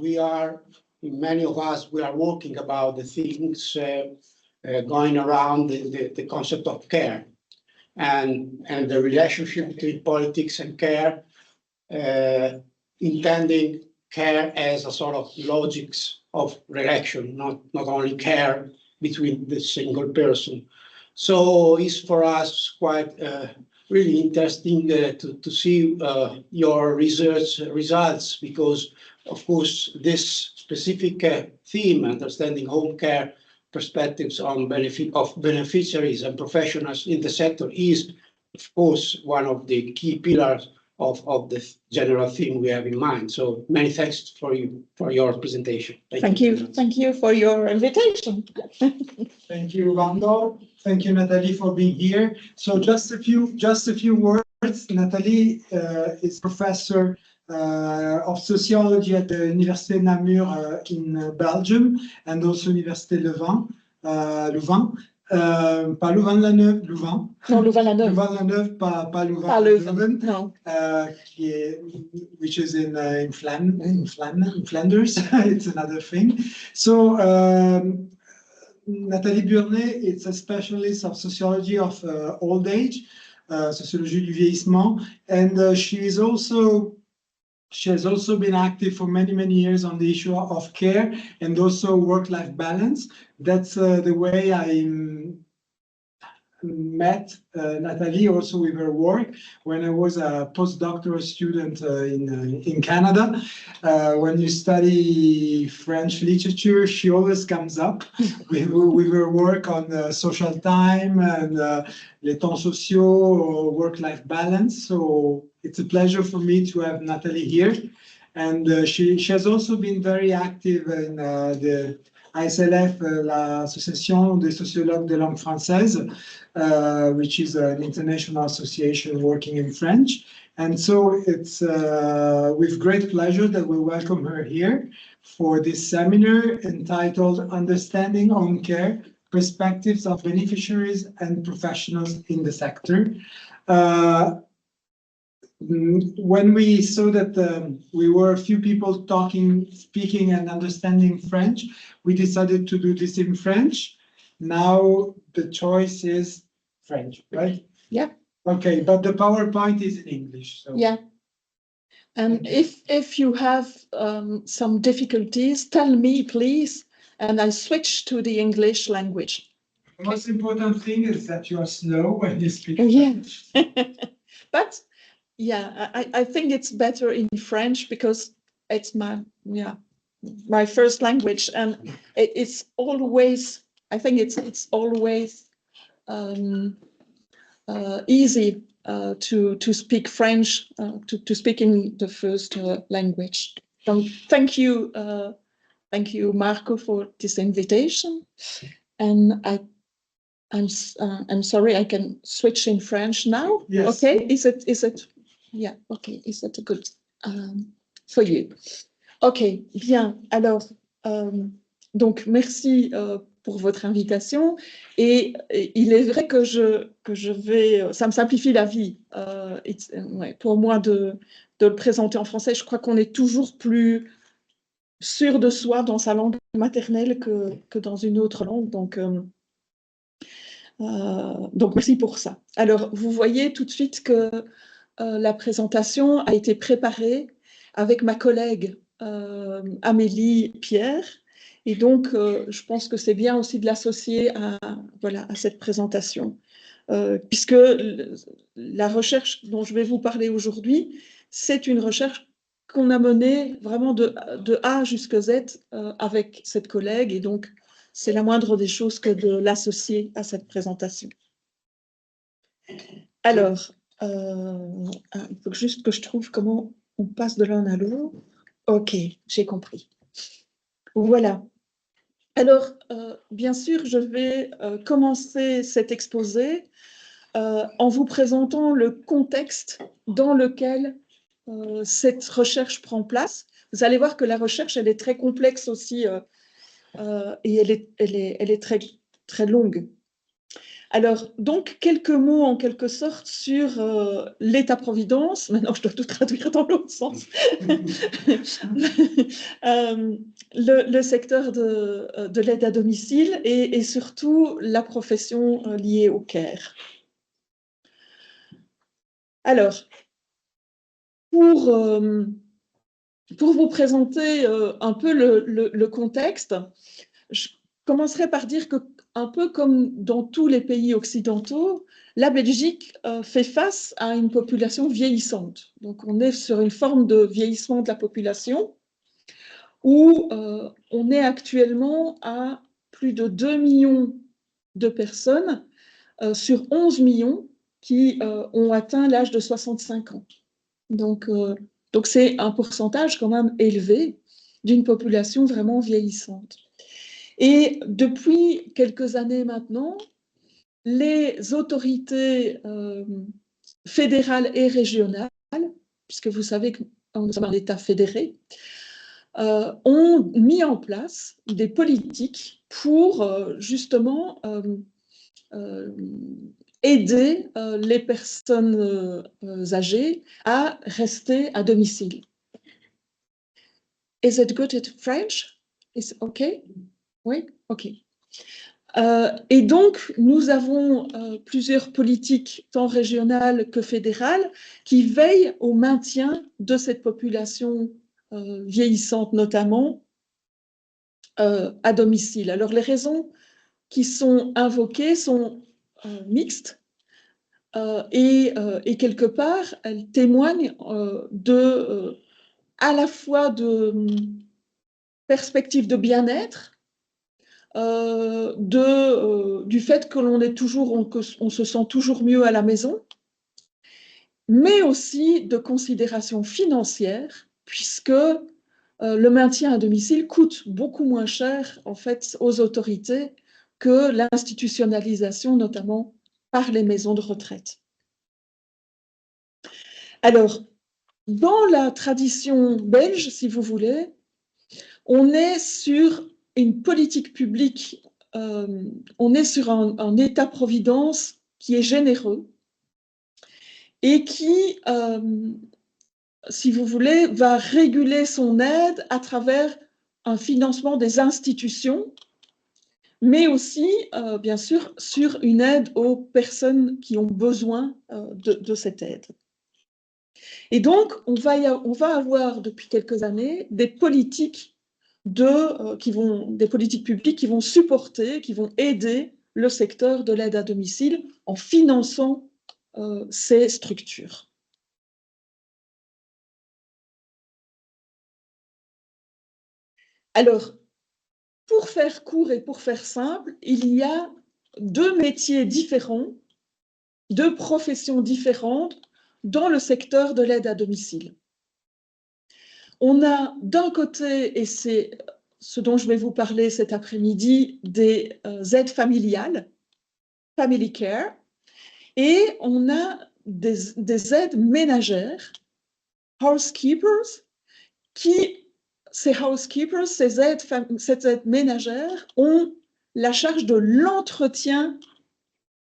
many of us, we are working about the things going around the concept of care and the relationship between politics and care, intending care as a sort of logics of relation, not only care between the single person. So it's for us quite really interesting to see your research results, because of course this specific theme, understanding home care perspectives on beneficiaries and professionals in the sector, is of course one of the key pillars of the general theme we have in mind. So many thanks for your presentation. Thank you for your invitation. Thank you, Vando. Thank you, Nathalie, for being here. So just a few words. Nathalie is professor of sociology at the Université Namur in Belgium, and also Université Louvain. Pas Louvain-la-Neuve, Louvain. Non, Louvain-la-Neuve. Louvain-la-Neuve, pas Louvain-la-Neuve. No. Which is in Flanders. It's another thing. So Nathalie Burnet is a specialist of sociology of old age, sociologie du vieillissement, and she has also been active for many years on the issue of care and also work-life balance. That's the way I met Nathalie, also with her work, when I was a postdoctoral student in Canada. When you study French literature, she always comes up with her work on social time and les temps sociaux, work-life balance. So it's a pleasure for me to have Nathalie here. And she has also been very active in the ASLF, l'Association des sociologues de langue française, which is an international association working in French. And so it's with great pleasure that we welcome her here for this seminar entitled Understanding Home Care, Perspectives of Beneficiaries and Professionals in the Sector. When we saw that we were a few people speaking and understanding French, we decided to do this in French. Now the choice is French, right? Yeah. Okay, but the PowerPoint is in English. So. Yeah. And if you have some difficulties, tell me, please, and I switch to the English language. The most important thing is that you are slow when you speak French. Yeah. But yeah, I think it's better in French because it's my first language, and it's always, I think it's always easy to speak French, to speak in the first language. So thank you, Marco, for this invitation. And I'm sorry, I can switch in French now. Yes. Okay, is it? Yeah. Okay, is that good for you? Ok, bien. Alors, donc merci pour votre invitation. Et il est vrai que je vais, ça me simplifie la vie. Pour moi de le présenter en français, je crois qu'on est toujours plus sûr de soi dans sa langue maternelle que dans une autre langue. Donc merci pour ça. Alors, vous voyez tout de suite que la présentation a été préparée avec ma collègue Amélie Pierre. Et donc, je pense que c'est bien aussi de l'associer à cette présentation. Puisque la recherche dont je vais vous parler aujourd'hui, c'est une recherche qu'on a menée vraiment de A jusqu'à Z avec cette collègue. Et donc, c'est la moindre des choses que de l'associer à cette présentation. Alors, il faut juste que je trouve comment on passe de l'un à l'autre. Ok, j'ai compris. Voilà. Alors, bien sûr, je vais commencer cet exposé en vous présentant le contexte dans lequel cette recherche prend place. Vous allez voir que la recherche, elle est très complexe aussi et elle est très, très longue. Alors, donc, quelques mots en quelque sorte sur l'État-providence. Maintenant, je dois tout traduire dans l'autre sens. Le secteur de l'aide à domicile et surtout la profession liée au care. Alors, pour vous présenter un peu le contexte, je commencerai par dire que, un peu comme dans tous les pays occidentaux, la Belgique fait face à une population vieillissante. Donc, on est sur une forme de vieillissement de la population où on est actuellement à plus de 2 millions de personnes sur 11 millions qui ont atteint l'âge de 65 ans. Donc, c'est un pourcentage quand même élevé d'une population vraiment vieillissante. Et depuis quelques années maintenant, les autorités fédérales et régionales, puisque vous savez que nous sommes un État fédéré, ont mis en place des politiques pour justement aider les personnes âgées à rester à domicile. Is it good at French? Is it okay? Oui? OK. Et donc, nous avons plusieurs politiques, tant régionales que fédérales, qui veillent au maintien de cette population vieillissante, notamment à domicile. Alors, les raisons qui sont invoquées sont mixtes et quelque part, elles témoignent à la fois de perspectives de bien-être, du fait que on se sent toujours mieux à la maison, mais aussi de considérations financières, puisque le maintien à domicile coûte beaucoup moins cher en fait aux autorités que l'institutionnalisation, notamment par les maisons de retraite. Alors, dans la tradition belge, si vous voulez, on est sur une politique publique, on est sur un État-providence qui est généreux et qui, si vous voulez, va réguler son aide à travers un financement des institutions, mais aussi, bien sûr, sur une aide aux personnes qui ont besoin de cette aide. Et donc, on va avoir depuis quelques années des politiques des politiques publiques qui vont supporter, qui vont aider le secteur de l'aide à domicile en finançant ces structures. Alors, pour faire court et pour faire simple, il y a deux métiers différents, deux professions différentes dans le secteur de l'aide à domicile. On a d'un côté, et c'est ce dont je vais vous parler cet après-midi, des aides familiales, family care, et on a des aides ménagères, housekeepers, ces aides ménagères ont la charge de l'entretien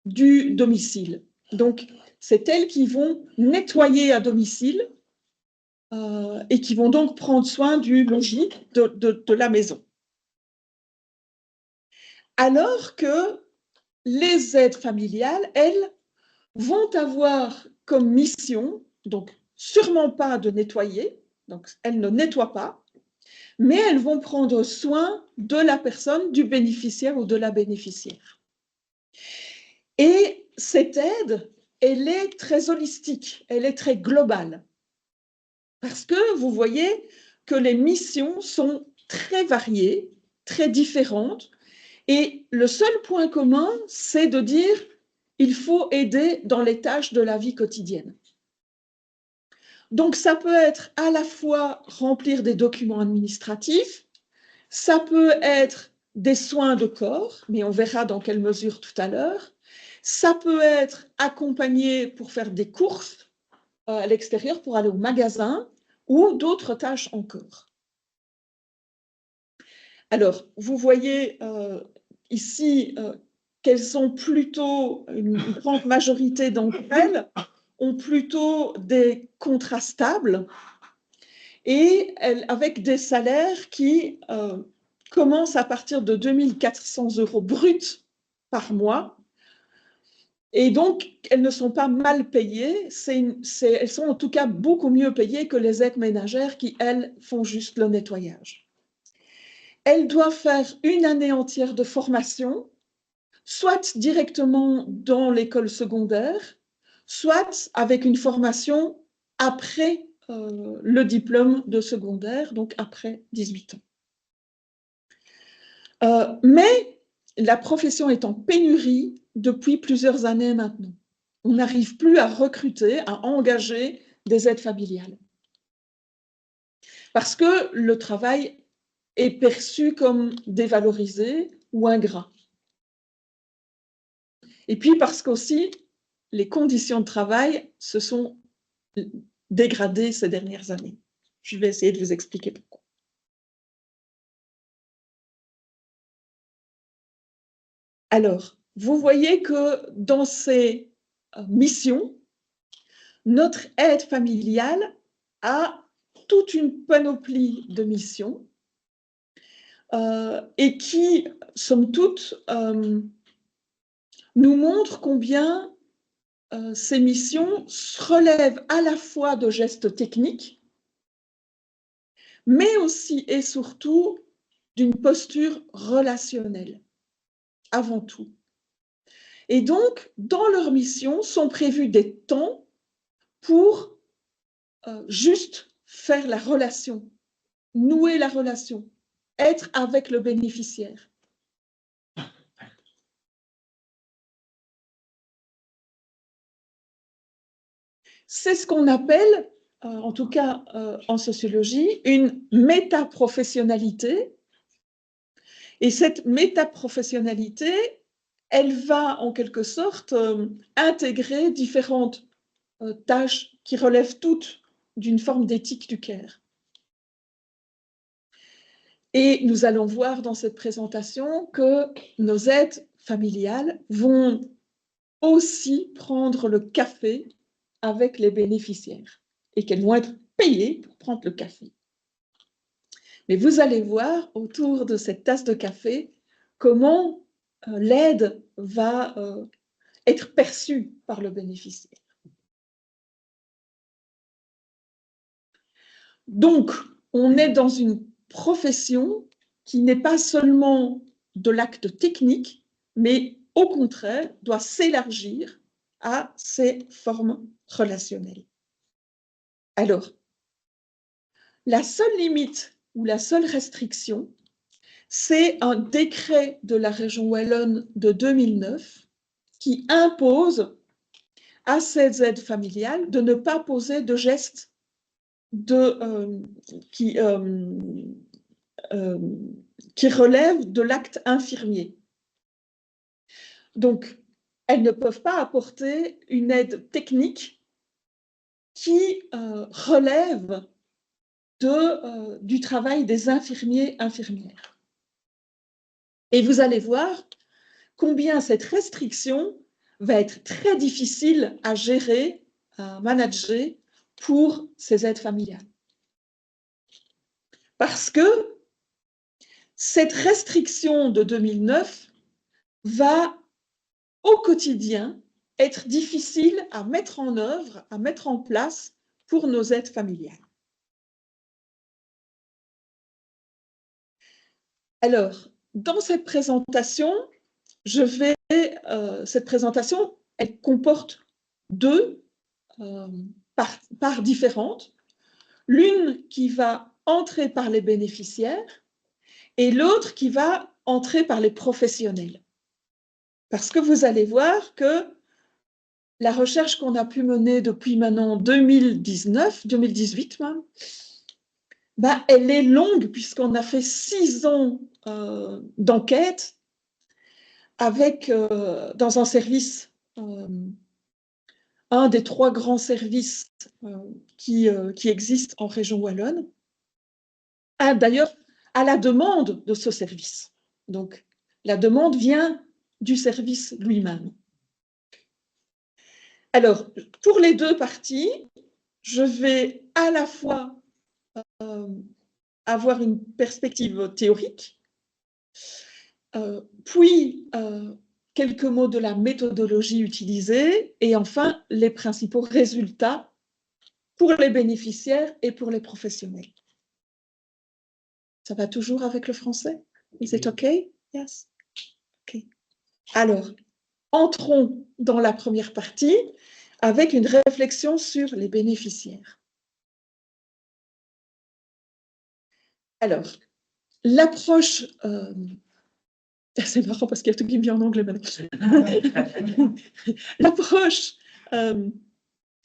du domicile. Donc, c'est elles qui vont nettoyer à domicile et qui vont donc prendre soin du logis de la maison. Alors que les aides familiales, elles, vont avoir comme mission, donc sûrement pas de nettoyer, donc elles ne nettoient pas, mais elles vont prendre soin de la personne, du bénéficiaire ou de la bénéficiaire. Et cette aide, elle est très holistique, elle est très globale. Parce que vous voyez que les missions sont très variées, très différentes, et le seul point commun, c'est de dire il faut aider dans les tâches de la vie quotidienne. Donc, ça peut être à la fois remplir des documents administratifs, ça peut être des soins de corps, mais on verra dans quelle mesure tout à l'heure, ça peut être accompagner pour faire des courses à l'extérieur, pour aller au magasin, ou d'autres tâches encore. Alors, vous voyez ici qu'elles sont plutôt, une grande majorité d'entre elles, ont plutôt des contrats stables et avec des salaires qui commencent à partir de 2 400 € bruts par mois. Et donc, elles ne sont pas mal payées, elles sont en tout cas beaucoup mieux payées que les aides ménagères qui, elles, font juste le nettoyage. Elles doivent faire une année entière de formation, soit directement dans l'école secondaire, soit avec une formation après le diplôme de secondaire, donc après 18 ans. Mais la profession est en pénurie depuis plusieurs années maintenant. On n'arrive plus à recruter, à engager des aides familiales. Parce que le travail est perçu comme dévalorisé ou ingrat. Et puis parce qu'aussi, les conditions de travail se sont dégradées ces dernières années. Je vais essayer de vous expliquer pourquoi. Alors, vous voyez que dans ces missions, notre aide familiale a toute une panoplie de missions et qui, somme toute, nous montrent combien ces missions relèvent à la fois de gestes techniques, mais aussi et surtout d'une posture relationnelle, avant tout. Et donc, dans leur mission, sont prévus des temps pour juste faire la relation, nouer la relation, être avec le bénéficiaire. C'est ce qu'on appelle, en tout cas en sociologie, une métaprofessionnalité. Et cette métaprofessionnalité, elle va en quelque sorte intégrer différentes tâches qui relèvent toutes d'une forme d'éthique du care. Et nous allons voir dans cette présentation que nos aides familiales vont aussi prendre le café avec les bénéficiaires et qu'elles vont être payées pour prendre le café. Mais vous allez voir autour de cette tasse de café comment l'aide va être perçue par le bénéficiaire. Donc, on est dans une profession qui n'est pas seulement de l'acte technique, mais au contraire doit s'élargir à ces formes relationnelles. Alors, la seule limite ou la seule restriction, c'est un décret de la région wallonne de 2009 qui impose à ces aides familiales de ne pas poser de gestes qui relèvent de l'acte infirmier. Donc, elles ne peuvent pas apporter une aide technique qui relève du travail des infirmiers-infirmières. Et vous allez voir combien cette restriction va être très difficile à gérer, à manager pour ces aides familiales. Parce que cette restriction de 2009 va au quotidien être difficile à mettre en œuvre, à mettre en place pour nos aides familiales. Alors, dans cette présentation, cette présentation, elle comporte deux parts différentes. L'une qui va entrer par les bénéficiaires et l'autre qui va entrer par les professionnels. Parce que vous allez voir que la recherche qu'on a pu mener depuis maintenant 2018 même, elle est longue puisqu'on a fait 6 ans d'enquête avec, dans un service, un des 3 grands services qui existent en région wallonne, d'ailleurs à la demande de ce service. Donc, la demande vient du service lui-même. Alors, pour les deux parties, je vais à la fois avoir une perspective théorique, puis quelques mots de la méthodologie utilisée, et enfin les principaux résultats pour les bénéficiaires et pour les professionnels. Ça va toujours avec le français? Is it okay? Yes. Okay. Alors, entrons dans la première partie avec une réflexion sur les bénéficiaires. Alors, l'approche... c'est marrant parce qu'il y a tout qui me vient en anglais maintenant. L'approche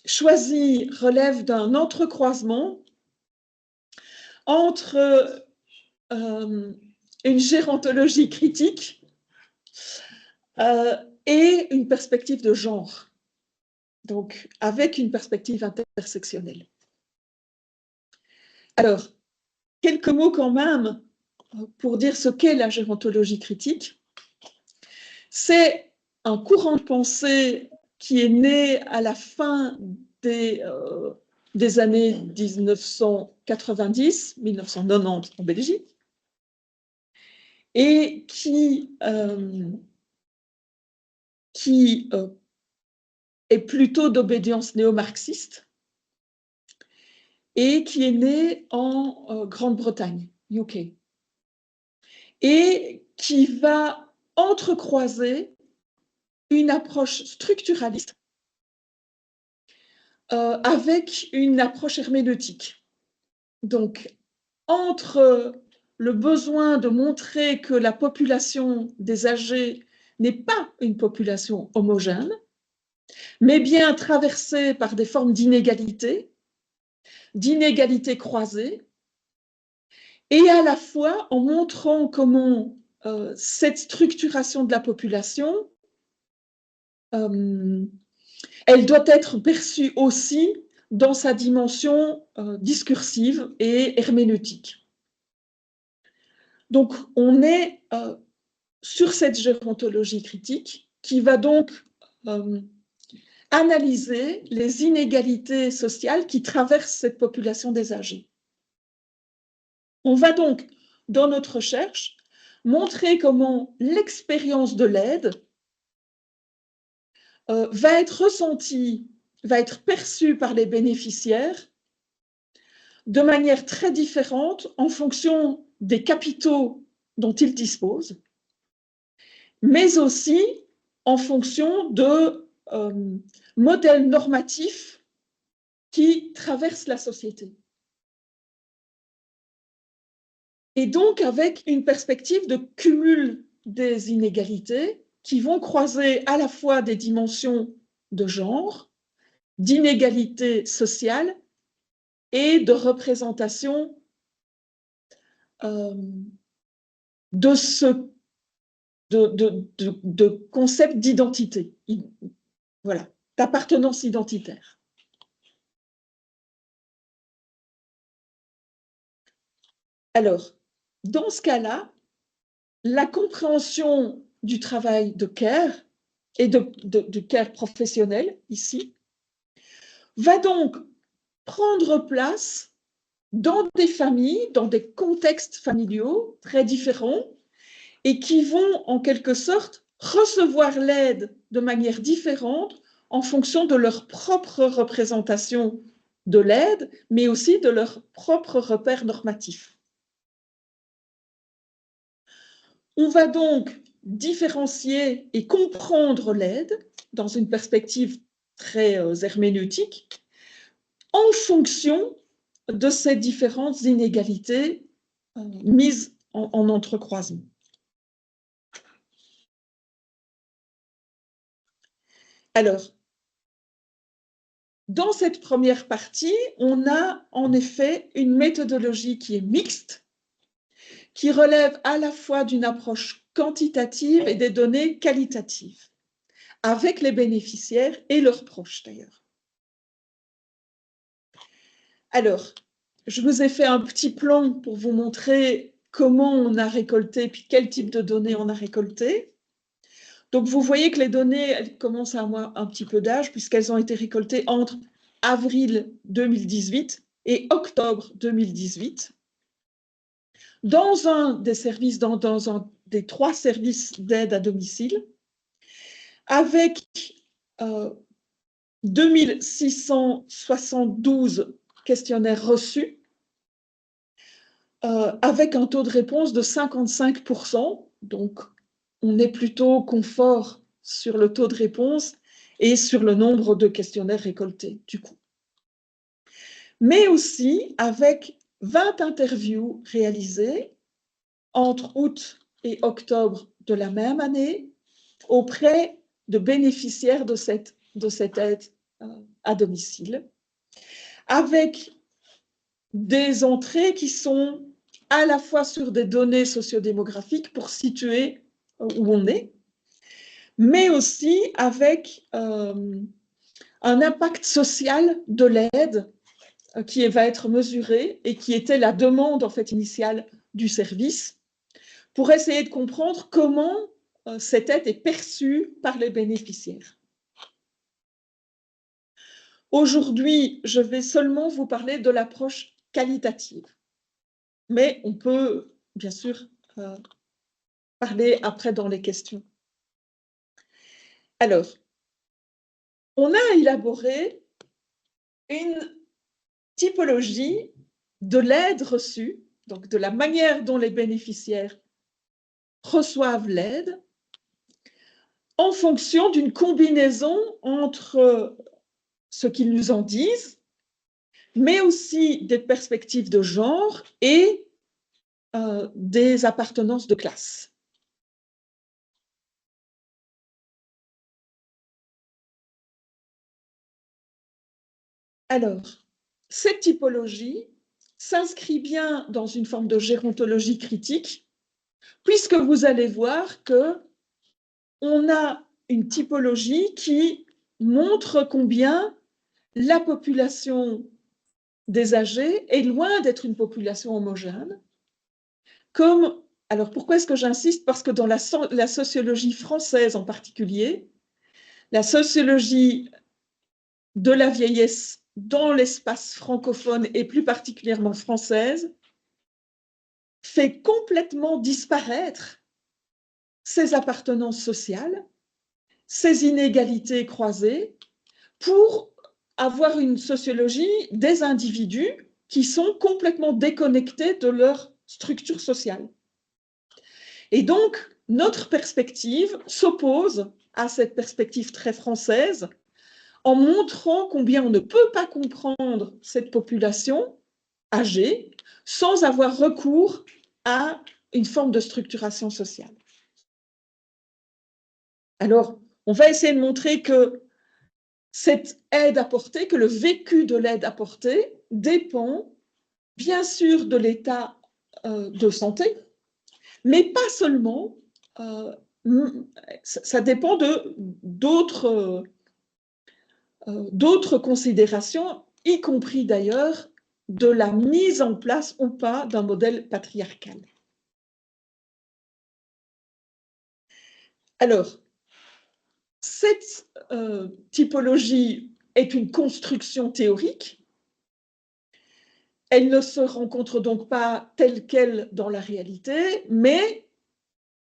choisie relève d'un entrecroisement entre une gérontologie critique et une perspective de genre, donc avec une perspective intersectionnelle. Alors, quelques mots quand même pour dire ce qu'est la gérontologie critique. C'est un courant de pensée qui est né à la fin des années 1990, 1990 en Belgique, et qui est plutôt d'obédience néo-marxiste et qui est né en Grande-Bretagne, UK, et qui va entrecroiser une approche structuraliste avec une approche herméneutique. Donc, entre le besoin de montrer que la population des âgés n'est pas une population homogène, mais bien traversée par des formes d'inégalité croisées, et à la fois en montrant comment cette structuration de la population, elle doit être perçue aussi dans sa dimension discursive et herméneutique. Donc, on est sur cette gérontologie critique qui va donc analyser les inégalités sociales qui traversent cette population des âgés. On va donc, dans notre recherche, montrer comment l'expérience de l'aide va être ressentie, va être perçue par les bénéficiaires de manière très différente en fonction des capitaux dont ils disposent, mais aussi en fonction de modèles normatifs qui traversent la société. Et donc avec une perspective de cumul des inégalités qui vont croiser à la fois des dimensions de genre, d'inégalité sociale et de représentation de concept d'identité, voilà, d'appartenance identitaire. Alors, dans ce cas-là, la compréhension du travail de care et de care professionnel, ici, va donc prendre place dans des familles, dans des contextes familiaux très différents et qui vont en quelque sorte recevoir l'aide de manière différente en fonction de leur propre représentation de l'aide, mais aussi de leur propre repère normatif. On va donc différencier et comprendre l'aide dans une perspective très herméneutique en fonction de ces différentes inégalités mises en entrecroisement. Alors, dans cette première partie, on a en effet une méthodologie qui est mixte, qui relève à la fois d'une approche quantitative et des données qualitatives, avec les bénéficiaires et leurs proches d'ailleurs. Alors, je vous ai fait un petit plan pour vous montrer comment on a récolté, puis quel type de données on a récolté. Donc, vous voyez que les données elles commencent à avoir un petit peu d'âge puisqu'elles ont été récoltées entre avril 2018 et octobre 2018. Dans un des services, dans un des 3 services d'aide à domicile, avec 2672 questionnaires reçus, avec un taux de réponse de 55%. Donc, on est plutôt confort sur le taux de réponse et sur le nombre de questionnaires récoltés, du coup. Mais aussi avec 20 interviews réalisées entre août et octobre de la même année auprès de bénéficiaires de cette aide à domicile, avec des entrées qui sont à la fois sur des données sociodémographiques pour situer où on est, mais aussi avec un impact social de l'aide qui va être mesuré et qui était la demande en fait initiale du service pour essayer de comprendre comment cette aide est perçue par les bénéficiaires. Aujourd'hui, je vais seulement vous parler de l'approche qualitative, mais on peut bien sûr parler après dans les questions. Alors, on a élaboré une typologie de l'aide reçue, donc de la manière dont les bénéficiaires reçoivent l'aide, en fonction d'une combinaison entre ce qu'ils nous en disent, mais aussi des perspectives de genre et des appartenances de classe. Alors, cette typologie s'inscrit bien dans une forme de gérontologie critique, puisque vous allez voir qu'on a une typologie qui montre combien la population des âgés est loin d'être une population homogène. Alors pourquoi est-ce que j'insiste? Parce que dans la sociologie française en particulier, la sociologie de la vieillesse dans l'espace francophone et plus particulièrement française fait complètement disparaître ces appartenances sociales, ces inégalités croisées, pour avoir une sociologie des individus qui sont complètement déconnectés de leur structure sociale. Et donc, notre perspective s'oppose à cette perspective très française en montrant combien on ne peut pas comprendre cette population âgée sans avoir recours à une forme de structuration sociale. Alors, on va essayer de montrer que cette aide apportée, que le vécu de l'aide apportée dépend bien sûr de l'état de santé, mais pas seulement, ça dépend d'autres considérations, y compris d'ailleurs de la mise en place ou pas d'un modèle patriarcal. Alors, cette typologie est une construction théorique. Elle ne se rencontre donc pas telle qu'elle dans la réalité, mais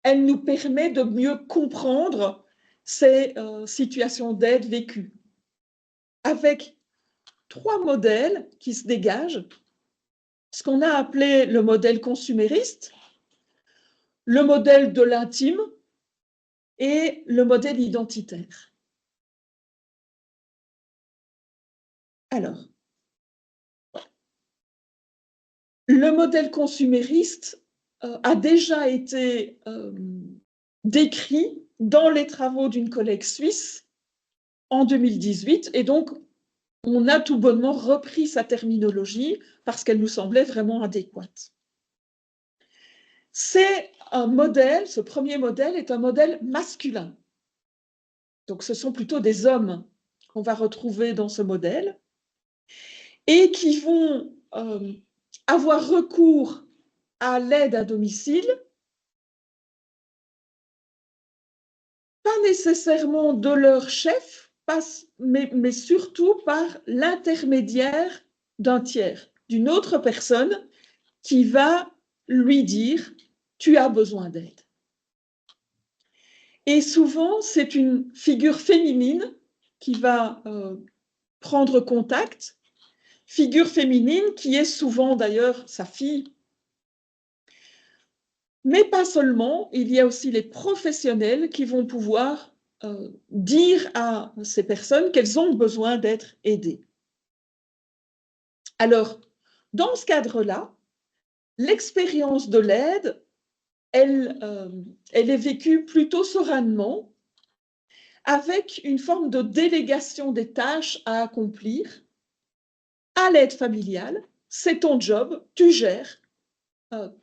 elle nous permet de mieux comprendre ces situations d'aide vécues. Avec 3 modèles qui se dégagent, ce qu'on a appelé le modèle consumériste, le modèle de l'intime et le modèle identitaire. Alors, le modèle consumériste a déjà été décrit dans les travaux d'une collègue suisse en 2018, et donc on a tout bonnement repris sa terminologie parce qu'elle nous semblait vraiment adéquate. C'est un modèle, ce premier modèle est un modèle masculin. Donc ce sont plutôt des hommes qu'on va retrouver dans ce modèle et qui vont avoir recours à l'aide à domicile pas nécessairement de leur chef, mais surtout par l'intermédiaire d'un tiers, d'une autre personne qui va lui dire « tu as besoin d'aide ». Et souvent, c'est une figure féminine qui va prendre contact, figure féminine qui est souvent d'ailleurs sa fille. Mais pas seulement, il y a aussi les professionnels qui vont pouvoir dire à ces personnes qu'elles ont besoin d'être aidées. Alors, dans ce cadre-là, l'expérience de l'aide, elle est vécue plutôt sereinement, avec une forme de délégation des tâches à accomplir à l'aide familiale. C'est ton job, tu gères,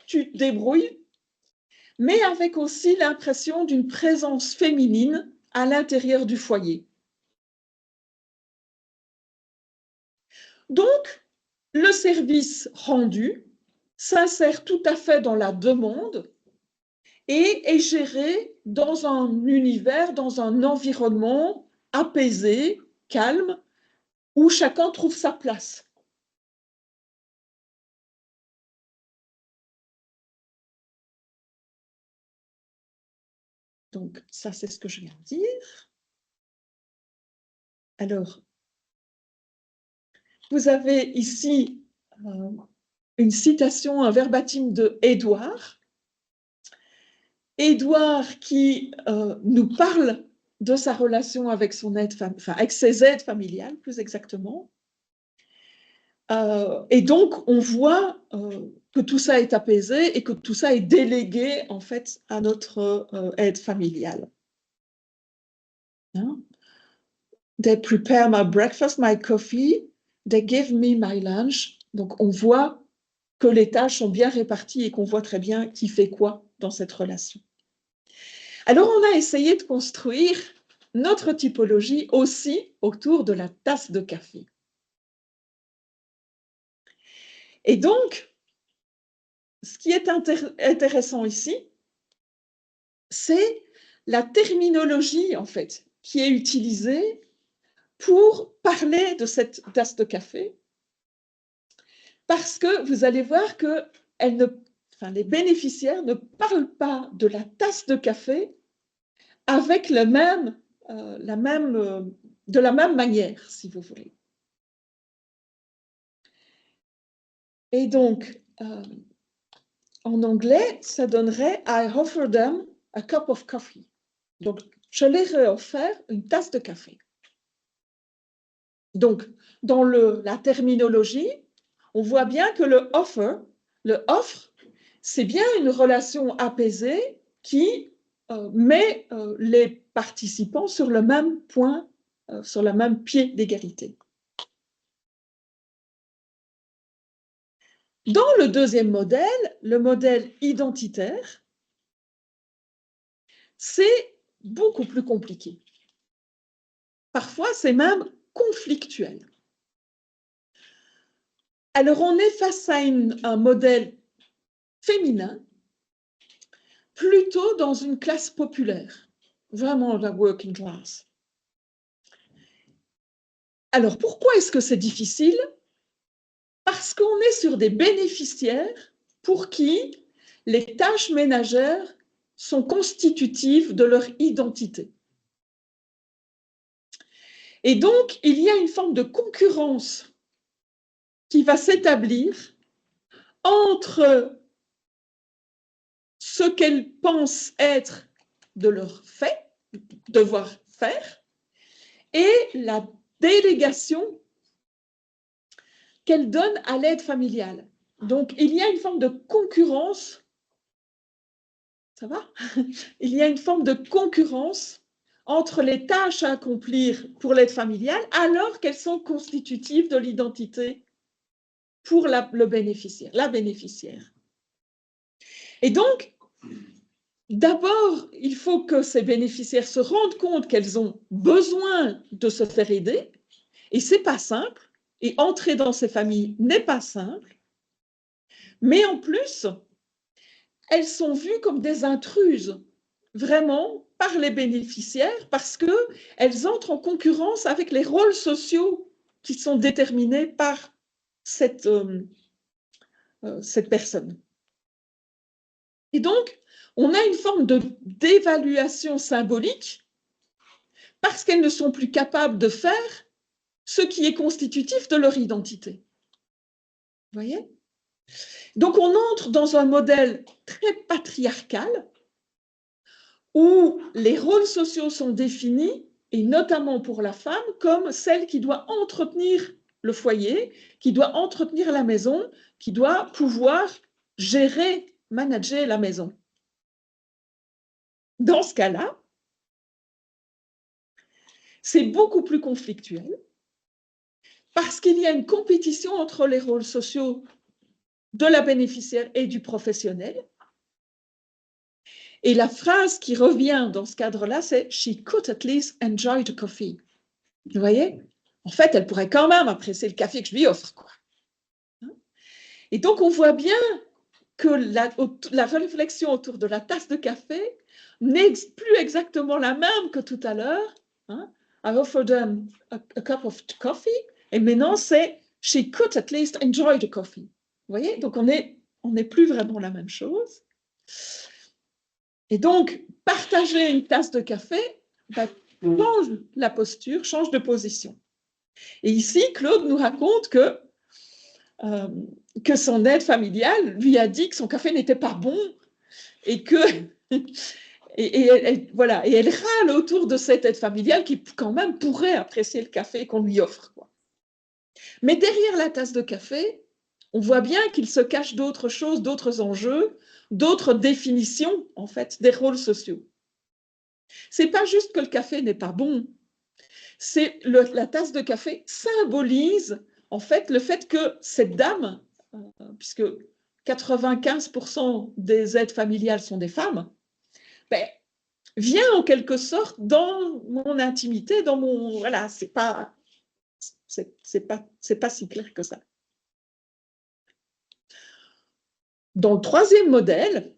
tu te débrouilles, mais avec aussi l'impression d'une présence féminine à l'intérieur du foyer. Donc, le service rendu s'insère tout à fait dans la demande et est géré dans un univers, dans un environnement apaisé, calme, où chacun trouve sa place. Donc, ça, c'est ce que je viens de dire. Alors, vous avez ici une citation, un verbatim de Édouard. Édouard qui nous parle de sa relation avec avec ses aides familiales, plus exactement. Et donc, on voit que tout ça est apaisé et que tout ça est délégué, en fait, à notre aide familiale. Hein? They prepare my breakfast, my coffee, they give me my lunch. Donc, on voit que les tâches sont bien réparties et qu'on voit très bien qui fait quoi dans cette relation. Alors, on a essayé de construire notre typologie aussi autour de la tasse de café. Et donc, ce qui est intéressant ici, c'est la terminologie, en fait, qui est utilisée pour parler de cette tasse de café, parce que vous allez voir que les bénéficiaires ne parlent pas de la tasse de café avec de la même manière, si vous voulez. Et donc, en anglais, ça donnerait « I offer them a cup of coffee ». Donc, je leur ai offert une tasse de café. Donc, dans la terminologie, on voit bien que le offre, c'est bien une relation apaisée qui met les participants sur le même point, sur le même pied d'égalité. Dans le deuxième modèle, le modèle identitaire, c'est beaucoup plus compliqué. Parfois, c'est même conflictuel. Alors, on est face à un modèle féminin, plutôt dans une classe populaire, vraiment la working class. Alors, pourquoi est-ce que c'est difficile? Parce qu'on est sur des bénéficiaires pour qui les tâches ménagères sont constitutives de leur identité. Et donc, il y a une forme de concurrence qui va s'établir entre ce qu'elles pensent être de leur fait, devoir faire, et la délégation qu'elles donnent à l'aide familiale. Donc, il y a une forme de concurrence. Ça va? Il y a une forme de concurrence entre les tâches à accomplir pour l'aide familiale alors qu'elles sont constitutives de l'identité pour le bénéficiaire, la bénéficiaire. Et donc, d'abord, il faut que ces bénéficiaires se rendent compte qu'elles ont besoin de se faire aider, et ce n'est pas simple, et entrer dans ces familles n'est pas simple, mais en plus, elles sont vues comme des intruses, vraiment par les bénéficiaires parce qu'elles entrent en concurrence avec les rôles sociaux qui sont déterminés par cette personne. Et donc, on a une forme d'évaluation symbolique parce qu'elles ne sont plus capables de faire ce qui est constitutif de leur identité. Vous voyez? Donc, on entre dans un modèle très patriarcal où les rôles sociaux sont définis, et notamment pour la femme, comme celle qui doit entretenir le foyer, qui doit entretenir la maison, qui doit pouvoir gérer, manager la maison. Dans ce cas-là, c'est beaucoup plus conflictuel parce qu'il y a une compétition entre les rôles sociaux de la bénéficiaire et du professionnel. Et la phrase qui revient dans ce cadre-là, c'est « She could at least enjoy the coffee ». Vous voyez? En fait, elle pourrait quand même apprécier le café que je lui offre, quoi. Et donc, on voit bien que la réflexion autour de la tasse de café n'est plus exactement la même que tout à l'heure. Hein? I offered them a cup of coffee. Et maintenant, c'est « She could at least enjoy the coffee ». Vous voyez? Donc, on n'est plus vraiment la même chose. Et donc, partager une tasse de café change la posture, change de position. Et ici, Claude nous raconte que son aide familiale lui a dit que son café n'était pas bon et que voilà, et elle râle autour de cette aide familiale qui quand même pourrait apprécier le café qu'on lui offre, quoi. Mais derrière la tasse de café, on voit bien qu'il se cache d'autres choses, d'autres enjeux, d'autres définitions, en fait, des rôles sociaux. C'est pas juste que le café n'est pas bon, c'est la tasse de café symbolise, en fait, le fait que cette dame, puisque 95% des aides familiales sont des femmes, vient en quelque sorte dans mon intimité, dans mon... Voilà, c'est pas si clair que ça. Dans le troisième modèle,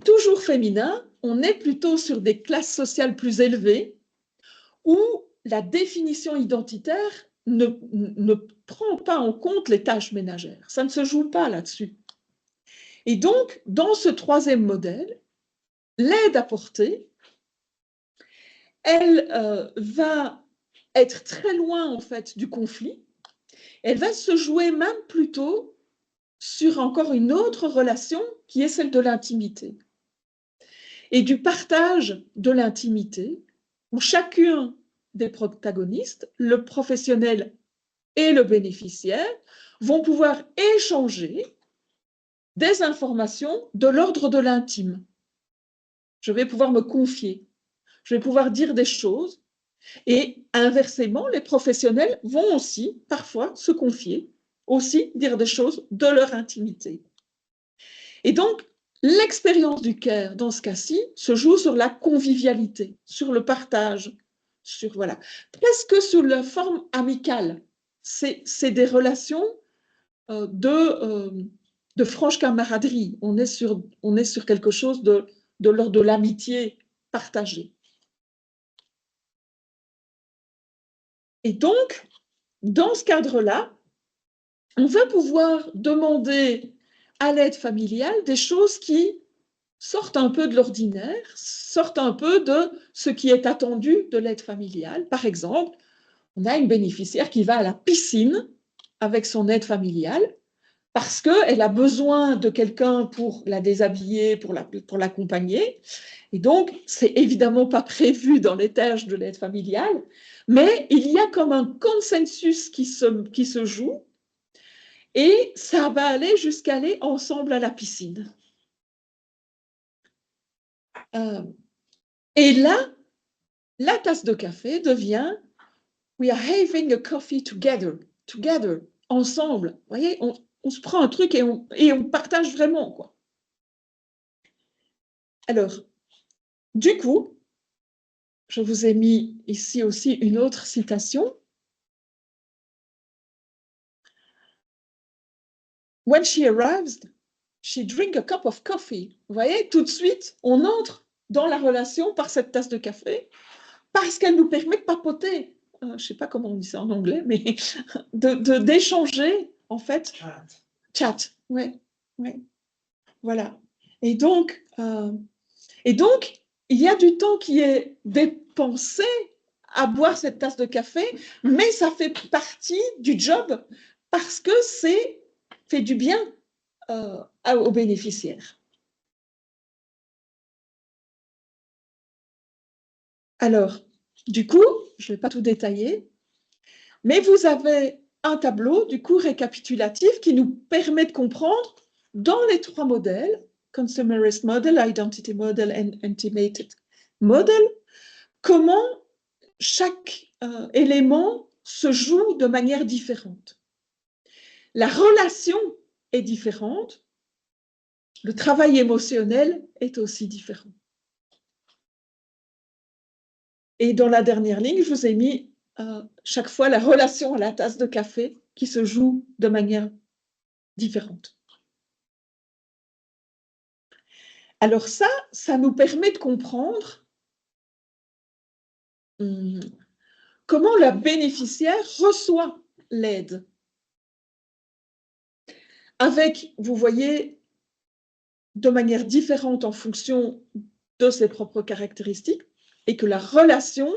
toujours féminin, on est plutôt sur des classes sociales plus élevées où la définition identitaire ne prend pas en compte les tâches ménagères. Ça ne se joue pas là-dessus. Et donc, dans ce troisième modèle, l'aide apportée, elle va être très loin en fait du conflit. Elle va se jouer même plutôt sur encore une autre relation qui est celle de l'intimité et du partage de l'intimité où chacun des protagonistes, le professionnel et le bénéficiaire, vont pouvoir échanger des informations de l'ordre de l'intime. Je vais pouvoir me confier, je vais pouvoir dire des choses et inversement, les professionnels vont aussi parfois se confier, aussi dire des choses de leur intimité. Et donc, l'expérience du care, dans ce cas-ci, se joue sur la convivialité, sur le partage, sur, voilà, presque sous la forme amicale. C'est des relations de franche camaraderie. On est sur quelque chose de l'ordre de l'amitié partagée. Et donc, dans ce cadre-là, on va pouvoir demander à l'aide familiale des choses qui sortent un peu de l'ordinaire, sortent un peu de ce qui est attendu de l'aide familiale. Par exemple, on a une bénéficiaire qui va à la piscine avec son aide familiale parce qu'elle a besoin de quelqu'un pour la déshabiller, pour l'accompagner. Et donc, c'est évidemment pas prévu dans les tâches de l'aide familiale, mais il y a comme un consensus qui se joue et ça va aller jusqu'à aller ensemble à la piscine. Et là, la tasse de café devient « We are having a coffee together », ensemble. Vous voyez, on se prend un truc et on partage vraiment, quoi. Alors, du coup, je vous ai mis ici aussi une autre citation. When she arrives, she drinks a cup of coffee. Vous voyez, tout de suite, on entre dans la relation par cette tasse de café, parce qu'elle nous permet de papoter. Je ne sais pas comment on dit ça en anglais, mais d'échanger, en fait. Chat, ouais, ouais. Voilà. Et donc, il y a du temps qui est dépensé à boire cette tasse de café, mais ça fait partie du job parce que c'est fait du bien aux bénéficiaires. Alors, du coup, je ne vais pas tout détailler, mais vous avez un tableau, du coup, récapitulatif qui nous permet de comprendre dans les trois modèles, Consumerist Model, Identity Model et Intimated Model, comment chaque élément se joue de manière différente. La relation est différente, le travail émotionnel est aussi différent. Et dans la dernière ligne, je vous ai mis chaque fois la relation à la tasse de café qui se joue de manière différente. Alors ça nous permet de comprendre comment la bénéficiaire reçoit l'aide. Avec, vous voyez, de manière différente en fonction de ses propres caractéristiques, et que la relation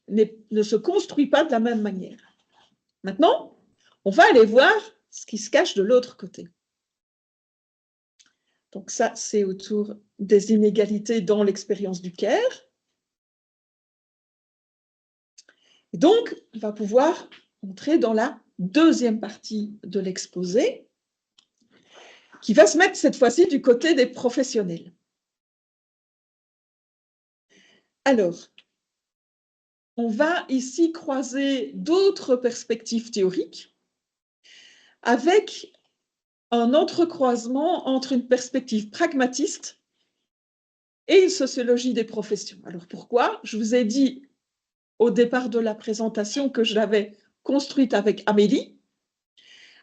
ne se construit pas de la même manière. Maintenant, on va aller voir ce qui se cache de l'autre côté. Donc ça, c'est autour des inégalités dans l'expérience du care. Et donc, on va pouvoir entrer dans la deuxième partie de l'exposé, qui va se mettre cette fois-ci du côté des professionnels. Alors, on va ici croiser d'autres perspectives théoriques avec un entrecroisement entre une perspective pragmatiste et une sociologie des professions. Alors pourquoi? Je vous ai dit au départ de la présentation que je l'avais construite avec Amélie.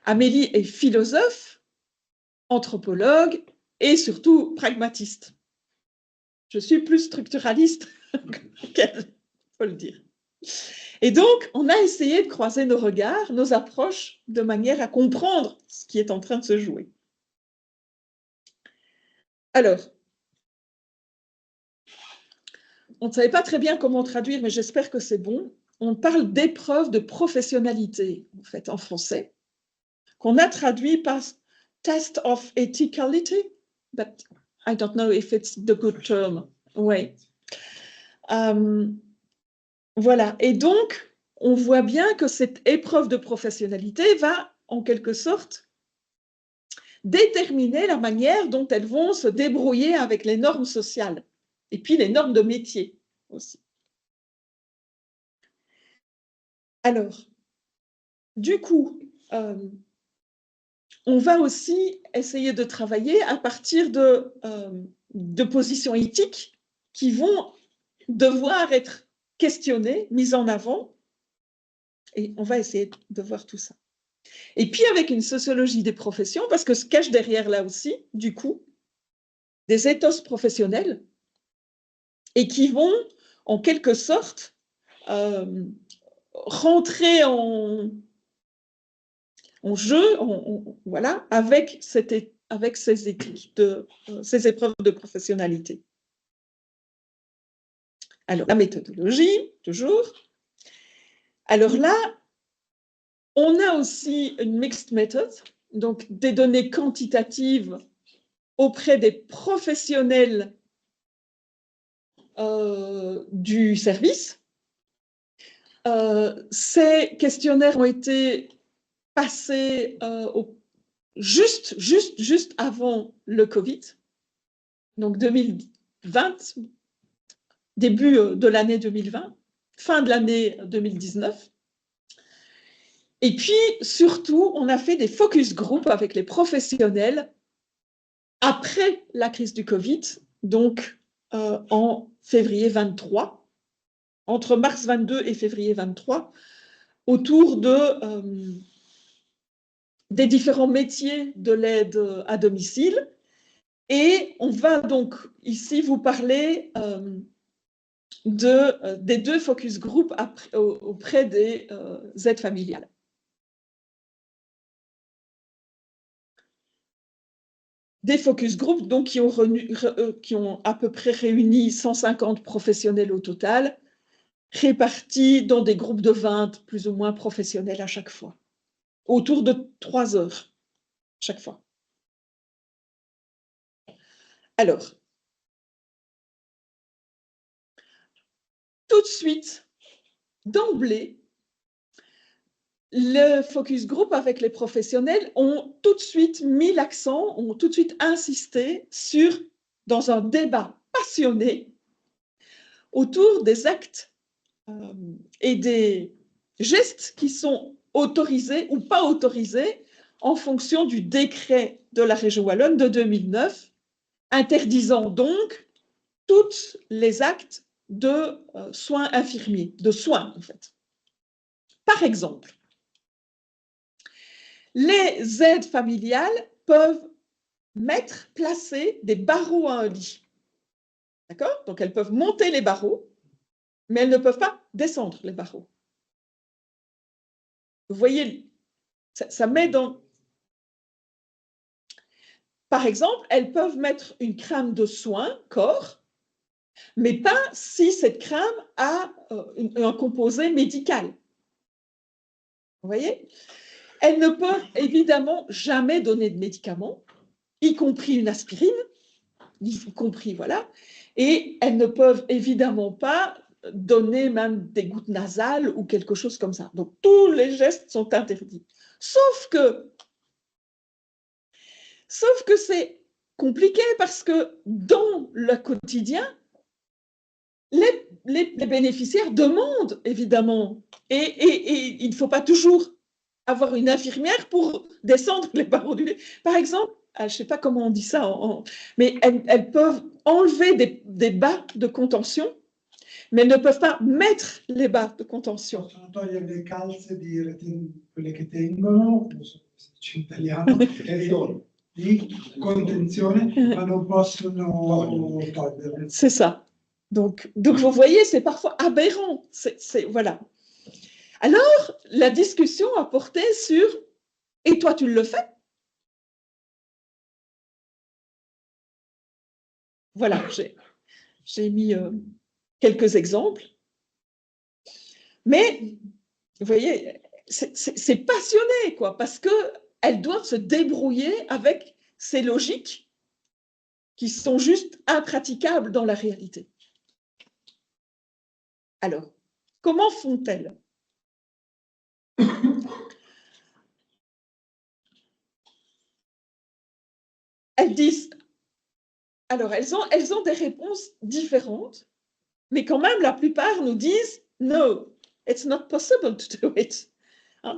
Amélie est philosophe, anthropologue et surtout pragmatiste. Je suis plus structuraliste qu'elle, il faut le dire. Et donc, on a essayé de croiser nos regards, nos approches, de manière à comprendre ce qui est en train de se jouer. Alors, on ne savait pas très bien comment traduire, mais j'espère que c'est bon. On parle d'épreuve de professionnalité, en fait, en français, qu'on a traduit par test of ethicality, but I don't know if it's the good term. Ouais. Voilà. Et donc, on voit bien que cette épreuve de professionnalité va, en quelque sorte, déterminer la manière dont elles vont se débrouiller avec les normes sociales et puis les normes de métier aussi. Alors, du coup, on va aussi essayer de travailler à partir de positions éthiques qui vont devoir être questionnées, mises en avant, et on va essayer de voir tout ça. Et puis avec une sociologie des professions, parce que se cache derrière là aussi, du coup, des ethos professionnels, et qui vont, en quelque sorte, rentrer en jeu, voilà, avec ces éthiques, ces épreuves de professionnalité. Alors, la méthodologie, toujours. Alors là, on a aussi une mixed method, donc des données quantitatives auprès des professionnels du service. Ces questionnaires ont été passés juste avant le Covid, donc 2020, début de l'année 2020, fin de l'année 2019. Et puis, surtout, on a fait des focus group avec les professionnels après la crise du Covid, donc en février 23, entre mars 22 et février 23, autour des différents métiers de l'aide à domicile Et on va donc ici vous parler des 2 focus group auprès des aides familiales. Des focus group donc, qui ont à peu près réuni 150 professionnels au total, répartis dans des groupes de 20 plus ou moins professionnels à chaque fois, autour de 3 heures chaque fois. Alors, tout de suite, d'emblée, le focus group avec les professionnels ont tout de suite mis l'accent, ont tout de suite insisté dans un débat passionné autour des actes et des gestes qui sont autorisés ou pas autorisés en fonction du décret de la région wallonne de 2009, interdisant donc tous les actes de soins infirmiers, de soins en fait. Par exemple, les aides familiales peuvent placer des barreaux à un lit. D'accord? Donc elles peuvent monter les barreaux, mais elles ne peuvent pas descendre les barreaux. Vous voyez, ça met dans... Par exemple, elles peuvent mettre une crème de soin corps, mais pas si cette crème a un composé médical. Vous voyez? Elles ne peuvent évidemment jamais donner de médicaments, y compris une aspirine, y compris, voilà, et elles ne peuvent évidemment pas donner même des gouttes nasales ou quelque chose comme ça. Donc, tous les gestes sont interdits. Sauf que c'est compliqué parce que dans le quotidien, les bénéficiaires demandent, évidemment, et il ne faut pas toujours avoir une infirmière pour descendre les barreaux du lit. Par exemple, je ne sais pas comment on dit ça, mais elles peuvent enlever des bas de contention, mais elles ne peuvent pas mettre les bas de contention. Possono togliere le calze quelle che tengono, non so come si dice in italiano, di contenzione, ma non possono toglierle. C'est ça. Donc vous voyez, c'est parfois aberrant. Voilà. Alors, la discussion a porté sur « Et toi, tu le fais ?» Voilà, j'ai mis quelques exemples. Mais, vous voyez, c'est passionné, quoi, parce qu'elles doivent se débrouiller avec ces logiques qui sont juste impraticables dans la réalité. Alors, comment font-elles? Elles disent, alors elles ont des réponses différentes, mais quand même la plupart nous disent « No, it's not possible to do it ».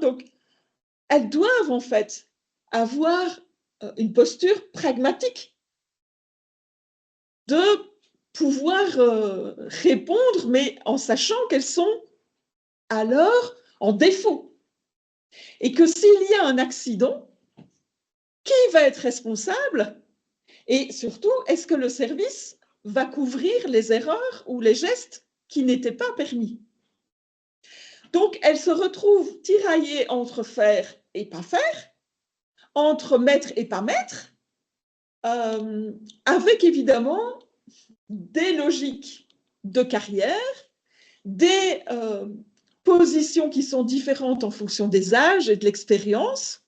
Donc, elles doivent en fait avoir une posture pragmatique de pouvoir répondre, mais en sachant qu'elles sont alors en défaut. Et que s'il y a un accident, qui va être responsable? Et surtout, est-ce que le service va couvrir les erreurs ou les gestes qui n'étaient pas permis? Donc, elles se retrouvent tiraillées entre faire et pas faire, entre mettre et pas mettre, avec évidemment des logiques de carrière, des positions qui sont différentes en fonction des âges et de l'expérience.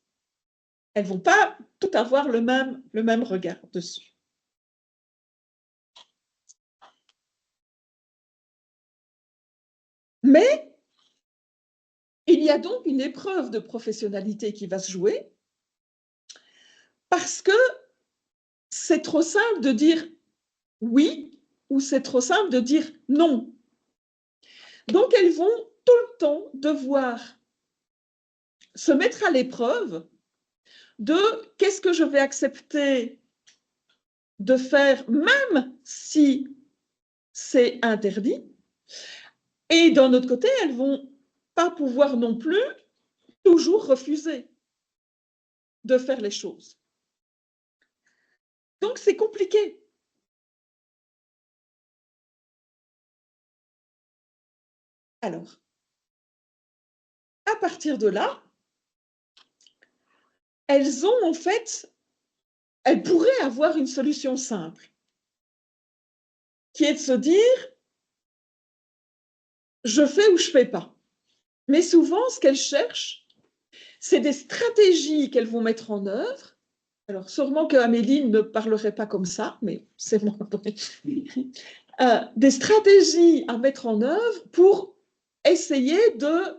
Elles ne vont pas toutes avoir le même regard dessus. Mais il y a donc une épreuve de professionnalité qui va se jouer parce que c'est trop simple de dire oui ou c'est trop simple de dire non. Donc, elles vont tout le temps devoir se mettre à l'épreuve de qu'est-ce que je vais accepter de faire même si c'est interdit. Et d'un autre côté, elles ne vont pas pouvoir non plus toujours refuser de faire les choses. Donc, c'est compliqué. Alors, à partir de là, elles ont en fait, elles pourraient avoir une solution simple, qui est de se dire, je fais ou je fais pas. Mais souvent, ce qu'elles cherchent, c'est des stratégies qu'elles vont mettre en œuvre. Alors, sûrement qu'Amélie ne parlerait pas comme ça, mais c'est moi. Des stratégies à mettre en œuvre pour essayer de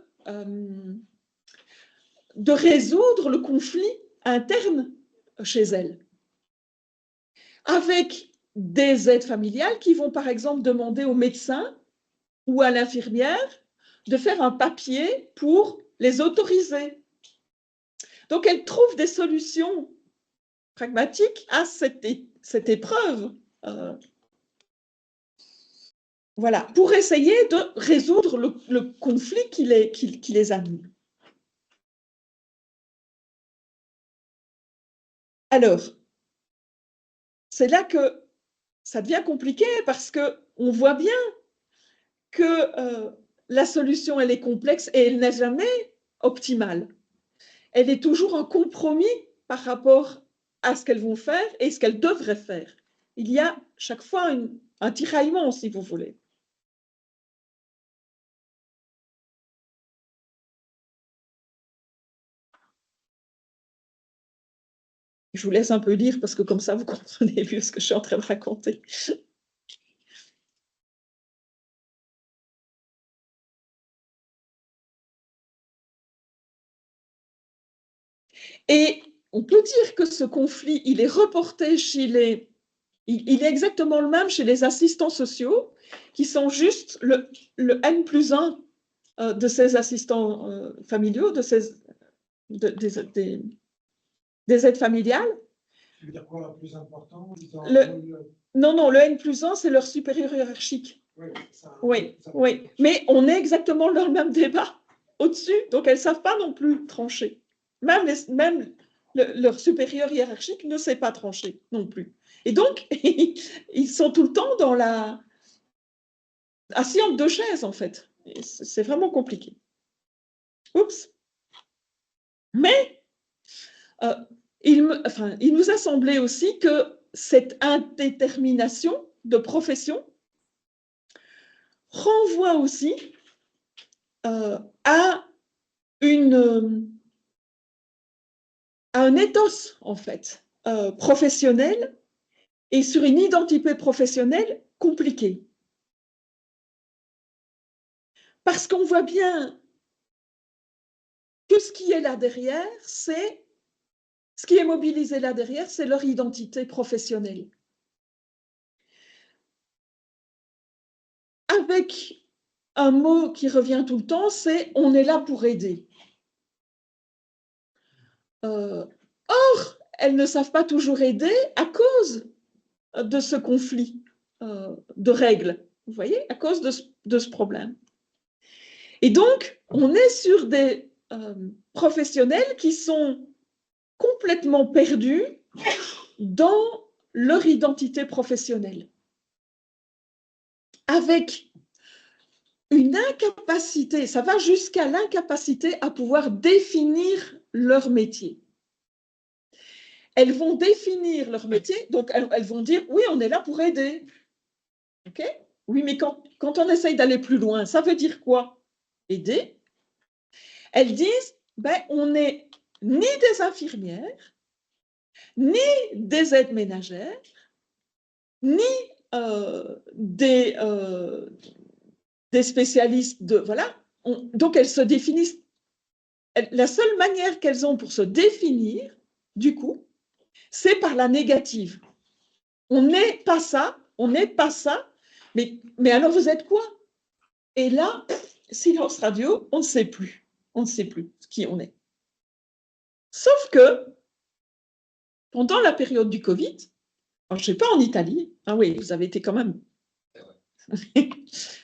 résoudre le conflit interne chez elles. Avec des aides familiales qui vont, par exemple, demander au médecin ou à l'infirmière de faire un papier pour les autoriser. Donc, elles trouvent des solutions pragmatiques à cette épreuve. Voilà, pour essayer de résoudre le conflit qui les anime. Alors, c'est là que ça devient compliqué parce qu'on voit bien que la solution, elle est complexe et elle n'est jamais optimale. Elle est toujours un compromis par rapport à ce qu'elles vont faire et ce qu'elles devraient faire. Il y a chaque fois un tiraillement, si vous voulez. Je vous laisse un peu lire parce que comme ça, vous comprenez mieux ce que je suis en train de raconter. Et on peut dire que ce conflit, il est reporté chez les... Il est exactement le même chez les assistants sociaux, qui sont juste le N+1 de ces assistants familiaux, des aides familiales. Tu veux dire quoi, plus important? Non, le N+1, c'est leur supérieur hiérarchique. Oui, mais on est exactement dans le même débat au-dessus, donc elles ne savent pas non plus trancher. Même leur supérieur hiérarchique ne sait pas trancher non plus. Et donc, ils sont tout le temps assis entre deux chaises, en fait. C'est vraiment compliqué. Oups. Mais il nous a semblé aussi que cette indétermination de profession renvoie aussi à un ethos, en fait, professionnel et sur une identité professionnelle compliquée. Parce qu'on voit bien que ce qui est là derrière, ce qui est mobilisé là derrière, c'est leur identité professionnelle. Avec un mot qui revient tout le temps, c'est « on est là pour aider ». Or, elles ne savent pas toujours aider à cause de ce conflit de règles, vous voyez, à cause de ce problème. Et donc, on est sur des professionnels qui sont complètement perdus dans leur identité professionnelle, avec une incapacité, ça va jusqu'à l'incapacité à pouvoir définir leur métier. Elles vont définir leur métier, donc elles vont dire, oui, on est là pour aider. Okay? Oui, mais quand on essaye d'aller plus loin, ça veut dire quoi? Aider. Elles disent, ben, on n'est ni des infirmières, ni des aides ménagères, ni des spécialistes de... Voilà. Donc, elles se définissent... La seule manière qu'elles ont pour se définir, du coup, c'est par la négative. On n'est pas ça, mais alors vous êtes quoi? Et là, silence radio, on ne sait plus. On ne sait plus qui on est. Sauf que, pendant la période du Covid, alors je ne sais pas en Italie, ah oui, vous avez été quand même...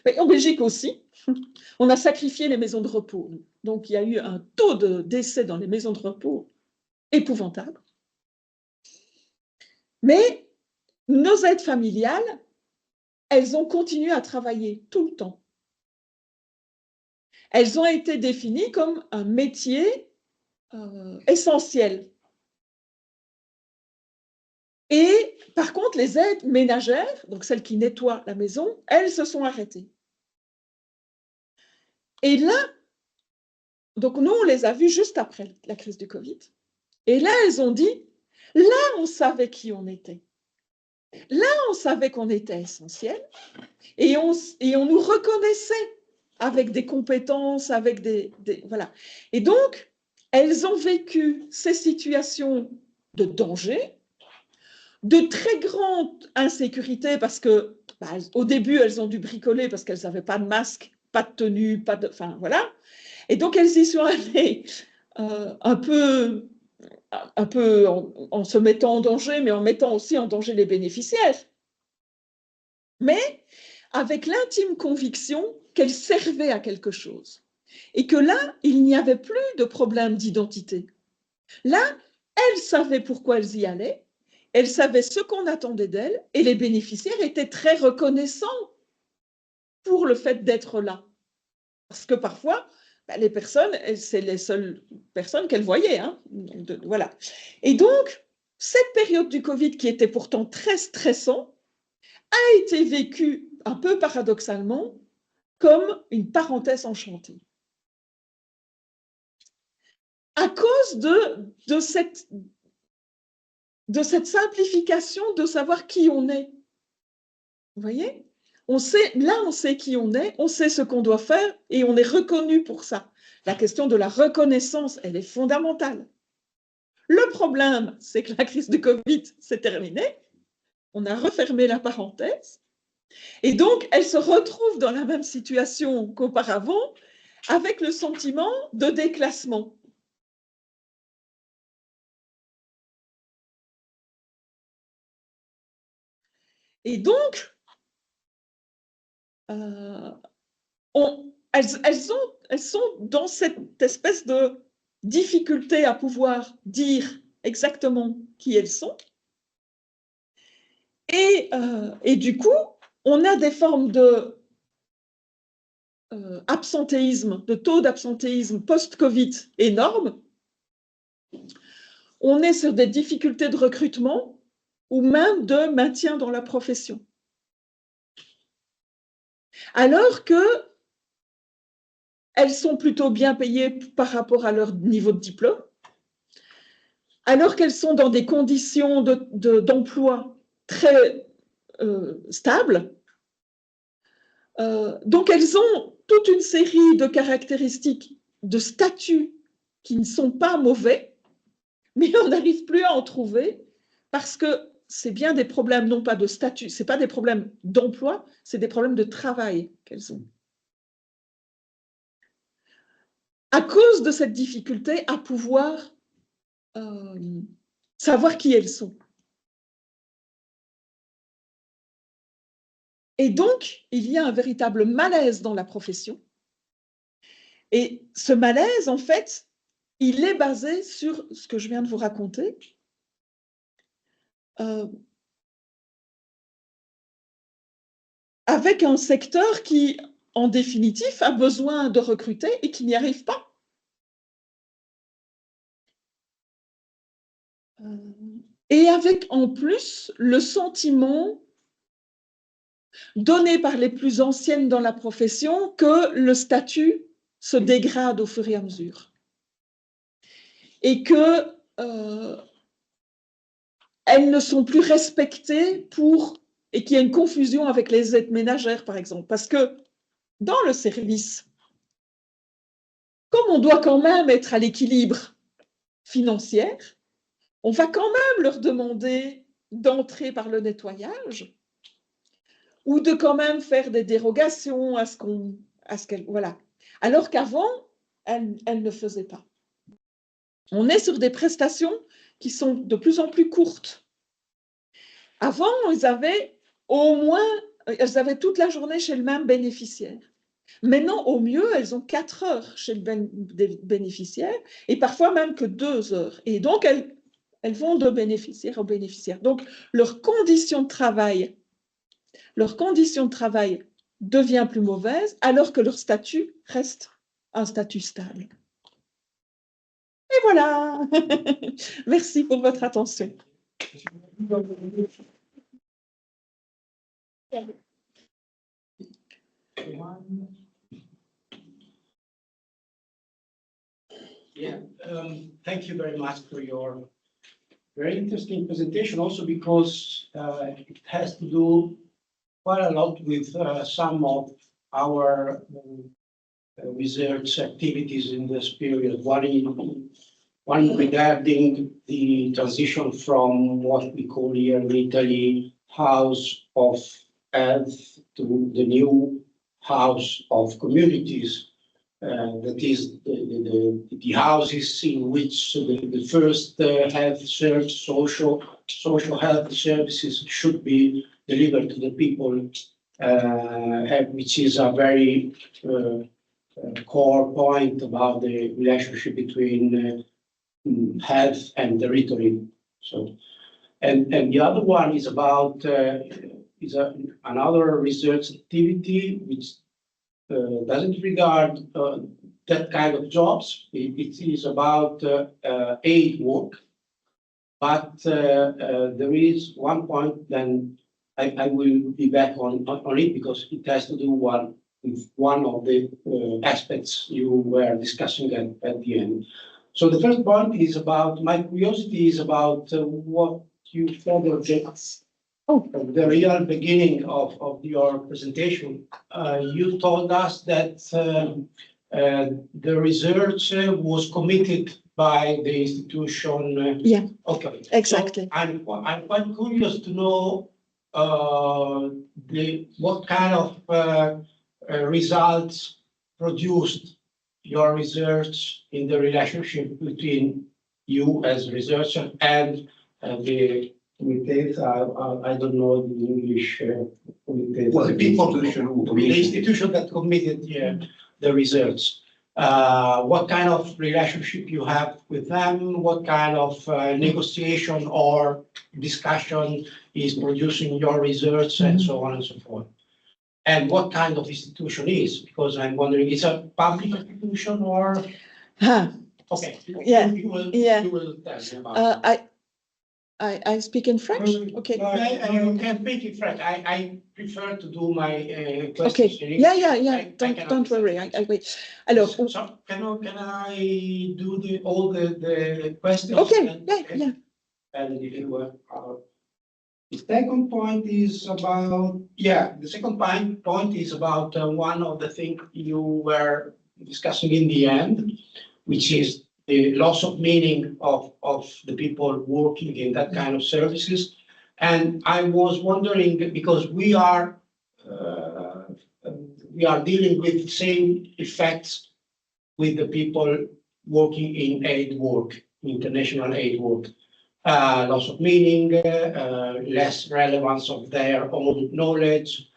Mais en Belgique aussi, on a sacrifié les maisons de repos. Donc, il y a eu un taux de décès dans les maisons de repos épouvantable. Mais nos aides familiales, elles ont continué à travailler tout le temps. Elles ont été définies comme un métier essentiel. Et par contre, les aides ménagères, donc celles qui nettoient la maison, elles se sont arrêtées. Et là, donc nous, on les a vues juste après la crise du Covid. Et là, elles ont dit, là, on savait qui on était. Là, on savait qu'on était essentiel et on nous reconnaissait avec des compétences, avec voilà. Et donc, elles ont vécu ces situations de danger, de très grande insécurité parce que, au début, elles ont dû bricoler parce qu'elles n'avaient pas de masque, pas de tenue, enfin, voilà. Et donc, elles y sont allées un peu en se mettant en danger, mais en mettant aussi en danger les bénéficiaires. Mais avec l'intime conviction qu'elles servaient à quelque chose. Et que là, il n'y avait plus de problème d'identité. Là, elles savaient pourquoi elles y allaient, elles savaient ce qu'on attendait d'elles, et les bénéficiaires étaient très reconnaissants pour le fait d'être là. Parce que parfois, les personnes, c'est les seules personnes qu'elles voyaient. Hein. Voilà. Et donc, cette période du Covid, qui était pourtant très stressante, a été vécue un peu paradoxalement comme une parenthèse enchantée. À cause de cette simplification de savoir qui on est. Vous voyez ? On sait qui on est, on sait ce qu'on doit faire et on est reconnu pour ça. La question de la reconnaissance, elle est fondamentale. Le problème, c'est que la crise du Covid s'est terminée, on a refermé la parenthèse, et donc elle se retrouve dans la même situation qu'auparavant, avec le sentiment de déclassement. Et donc, elles sont dans cette espèce de difficulté à pouvoir dire exactement qui elles sont. Et du coup, on a des formes de absentéisme, de taux d'absentéisme post-Covid énormes. On est sur des difficultés de recrutement ou même de maintien dans la profession. Alors que elles sont plutôt bien payées par rapport à leur niveau de diplôme, alors qu'elles sont dans des conditions d'emploi très stables. Donc, elles ont toute une série de caractéristiques, de statuts qui ne sont pas mauvais, mais on n'arrive plus à en trouver parce que c'est bien des problèmes, non pas de statut, ce n'est pas des problèmes d'emploi, c'est des problèmes de travail qu'elles ont. À cause de cette difficulté à pouvoir savoir qui elles sont. Et donc, il y a un véritable malaise dans la profession. Et ce malaise, en fait, il est basé sur ce que je viens de vous raconter. Avec un secteur qui, en définitive, a besoin de recruter et qui n'y arrive pas. Et avec, en plus, le sentiment donné par les plus anciennes dans la profession que le statut se dégrade au fur et à mesure. Et que elles ne sont plus respectées et qu'il y a une confusion avec les aides ménagères, par exemple. Parce que dans le service, comme on doit quand même être à l'équilibre financier, on va quand même leur demander d'entrer par le nettoyage ou de quand même faire des dérogations à ce qu'elles... Voilà. Alors qu'avant, elles ne faisaient pas. On est sur des prestations qui sont de plus en plus courtes. Avant, elles avaient toute la journée chez le même bénéficiaire. Maintenant, au mieux, elles ont 4 heures chez le bénéficiaire et parfois même que 2 heures. Et donc, elles elles vont de bénéficiaire en bénéficiaire. Donc, leur condition de travail devient plus mauvaise alors que leur statut reste un statut stable. Et voilà. Merci pour votre attention. Yeah, thank you very much for your very interesting presentation, also because it has to do quite a lot with some of our research activities in this period. One regarding the transition from what we call here in Italy House of Health to the new House of Communities. That is the houses in which the first health service, social health services should be delivered to the people, which is a very core point about the relationship between health and territory. So, and the other one is about another research activity which doesn't regard that kind of jobs. It is about aid work, but there is one point. Then I will be back on it because it has to do with one of the aspects you were discussing at the end. So the first point is about, my curiosity is about what you further object. Oh, at the real beginning of your presentation, you told us that the research was committed by the institution. Yeah. Okay. Exactly. So I'm quite curious to know what kind of results produced your research in the relationship between you as a researcher and the committees. I don't know the English committees. Well, the institution that committed the research. What kind of relationship you have with them? What kind of negotiation or discussion is producing your research, and so on and so forth? And what kind of institution is? Because I'm wondering, it's a public institution or? Okay. Yeah. You will tell me about it. I speak in French. Okay. You can speak in French. I prefer to do my questions. Okay. Yeah. Don't worry. I wait. Alors. So can I do all the questions? Okay. Yeah. And if you were. The second point is about, the second point is about one of the things you were discussing in the end, which is the loss of meaning of the people working in that kind of services. And I was wondering, because we are dealing with the same effects with the people working in aid work, international aid work. Loss of meaning, less relevance of their own knowledge,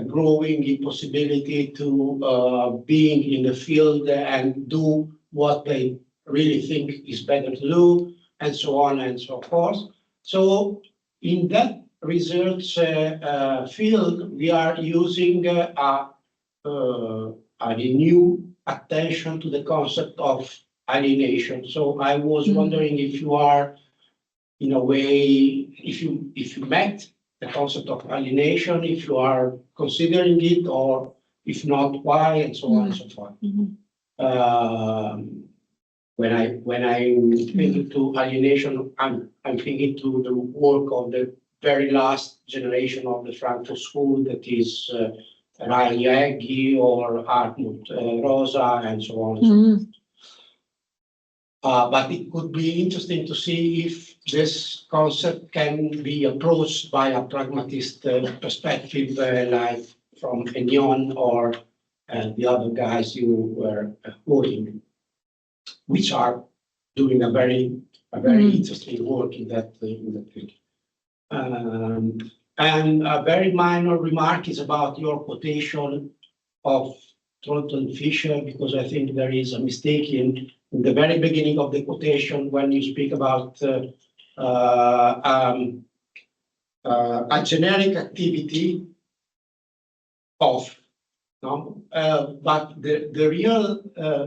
growing impossibility to being in the field and do what they really think is better to do, and so on and so forth. So in that research field, we are using a new attention to the concept of alienation. So I was wondering if you are, in a way, if you met the concept of alienation, if you are considering it, or if not, why, and so on and so forth. When I'm thinking to alienation, I'm thinking to the work of the very last generation of the Frankfurt School, that is Riley Aggie or Hartmut Rosa, and so on and so forth. But it could be interesting to see if this concept can be approached by a pragmatist perspective, like from Enyon or the other guys you were quoting, which are doing a very interesting work in that field. And a very minor remark is about your quotation of Thornton Fisher, because I think there is a mistake in the very beginning of the quotation when you speak about a generic activity of, no? But the real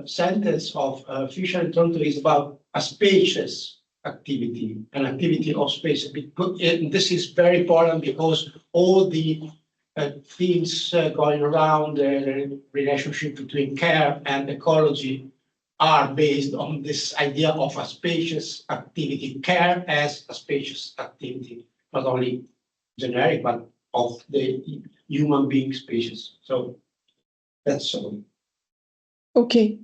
sentence of Fisher and Toronto is about a spacious activity, an activity of space. And this is very important because all the things going around the relationship between care and ecology are based on this idea of a spacious activity, care as a spacious activity, not only generic, but of the human being species. So that's all. OK.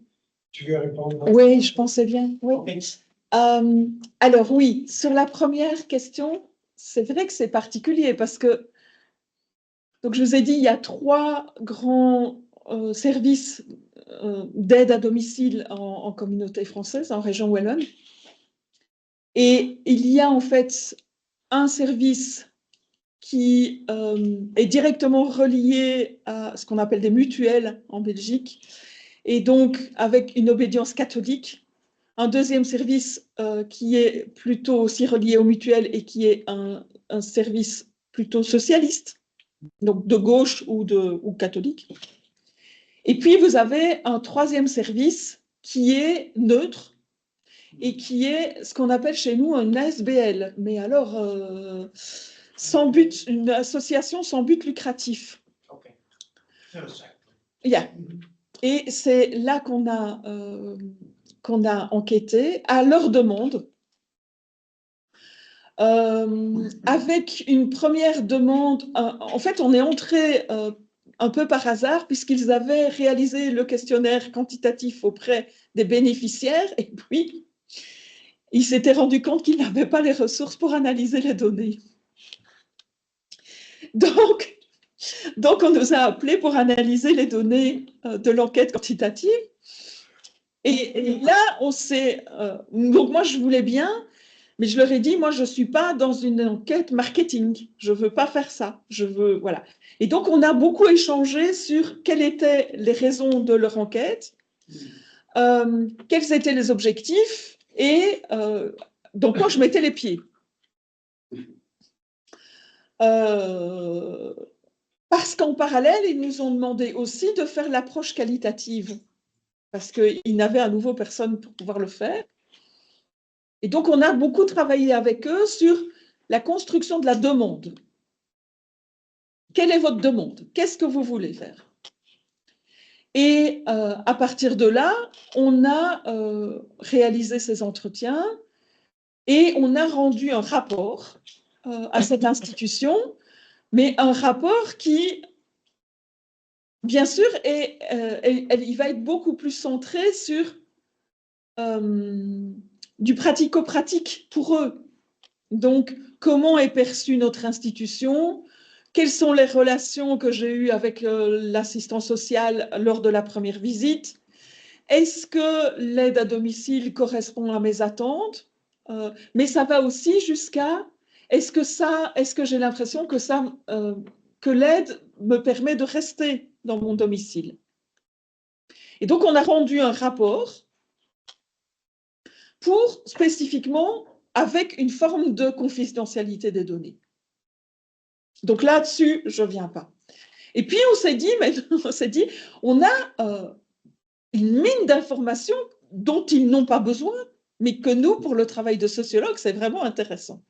Tu veux répondre? Oui, je pensais bien. Oui. Okay. Alors oui, sur la première question, c'est vrai que c'est particulier parce que, donc je vous ai dit, il y a 3 grands services d'aide à domicile en communauté française, en région wallonne. Et il y a en fait un service qui est directement relié à ce qu'on appelle des mutuelles en Belgique, et donc avec une obédience catholique. Un deuxième service qui est plutôt aussi relié aux mutuelles et qui est un service plutôt socialiste, donc de gauche ou catholique. Et puis vous avez un troisième service qui est neutre et qui est ce qu'on appelle chez nous un ASBL, mais alors sans but, une association sans but lucratif. Okay. Yeah. Et c'est là qu'on a enquêté à leur demande, avec une première demande. En fait, on est entré un peu par hasard puisqu'ils avaient réalisé le questionnaire quantitatif auprès des bénéficiaires et puis ils s'étaient rendus compte qu'ils n'avaient pas les ressources pour analyser les données. Donc on nous a appelés pour analyser les données de l'enquête quantitative. Et là, on s'est... donc moi, je voulais bien, mais je leur ai dit, moi, je ne suis pas dans une enquête marketing. Je ne veux pas faire ça. Je veux... Voilà. Et donc, on a beaucoup échangé sur quelles étaient les raisons de leur enquête, quels étaient les objectifs et dans quoi je mettais les pieds. Parce qu'en parallèle, ils nous ont demandé aussi de faire l'approche qualitative, parce qu'ils n'avaient à nouveau personne pour pouvoir le faire. Et donc, on a beaucoup travaillé avec eux sur la construction de la demande. Quelle est votre demande? Qu'est-ce que vous voulez faire? Et à partir de là, on a réalisé ces entretiens et on a rendu un rapport à cette institution, mais un rapport qui, bien sûr, il va être beaucoup plus centré sur du pratico-pratique pour eux. Donc, comment est perçue notre institution? Quelles sont les relations que j'ai eues avec l'assistant social lors de la première visite? Est-ce que l'aide à domicile correspond à mes attentes? Mais ça va aussi jusqu'à est-ce que j'ai l'impression que l'aide me permet de rester dans mon domicile? Et donc, on a rendu un rapport pour spécifiquement avec une forme de confidentialité des données. Donc là-dessus, je ne viens pas. Et puis on s'est dit, on a une mine d'informations dont ils n'ont pas besoin, mais que nous, pour le travail de sociologue, c'est vraiment intéressant.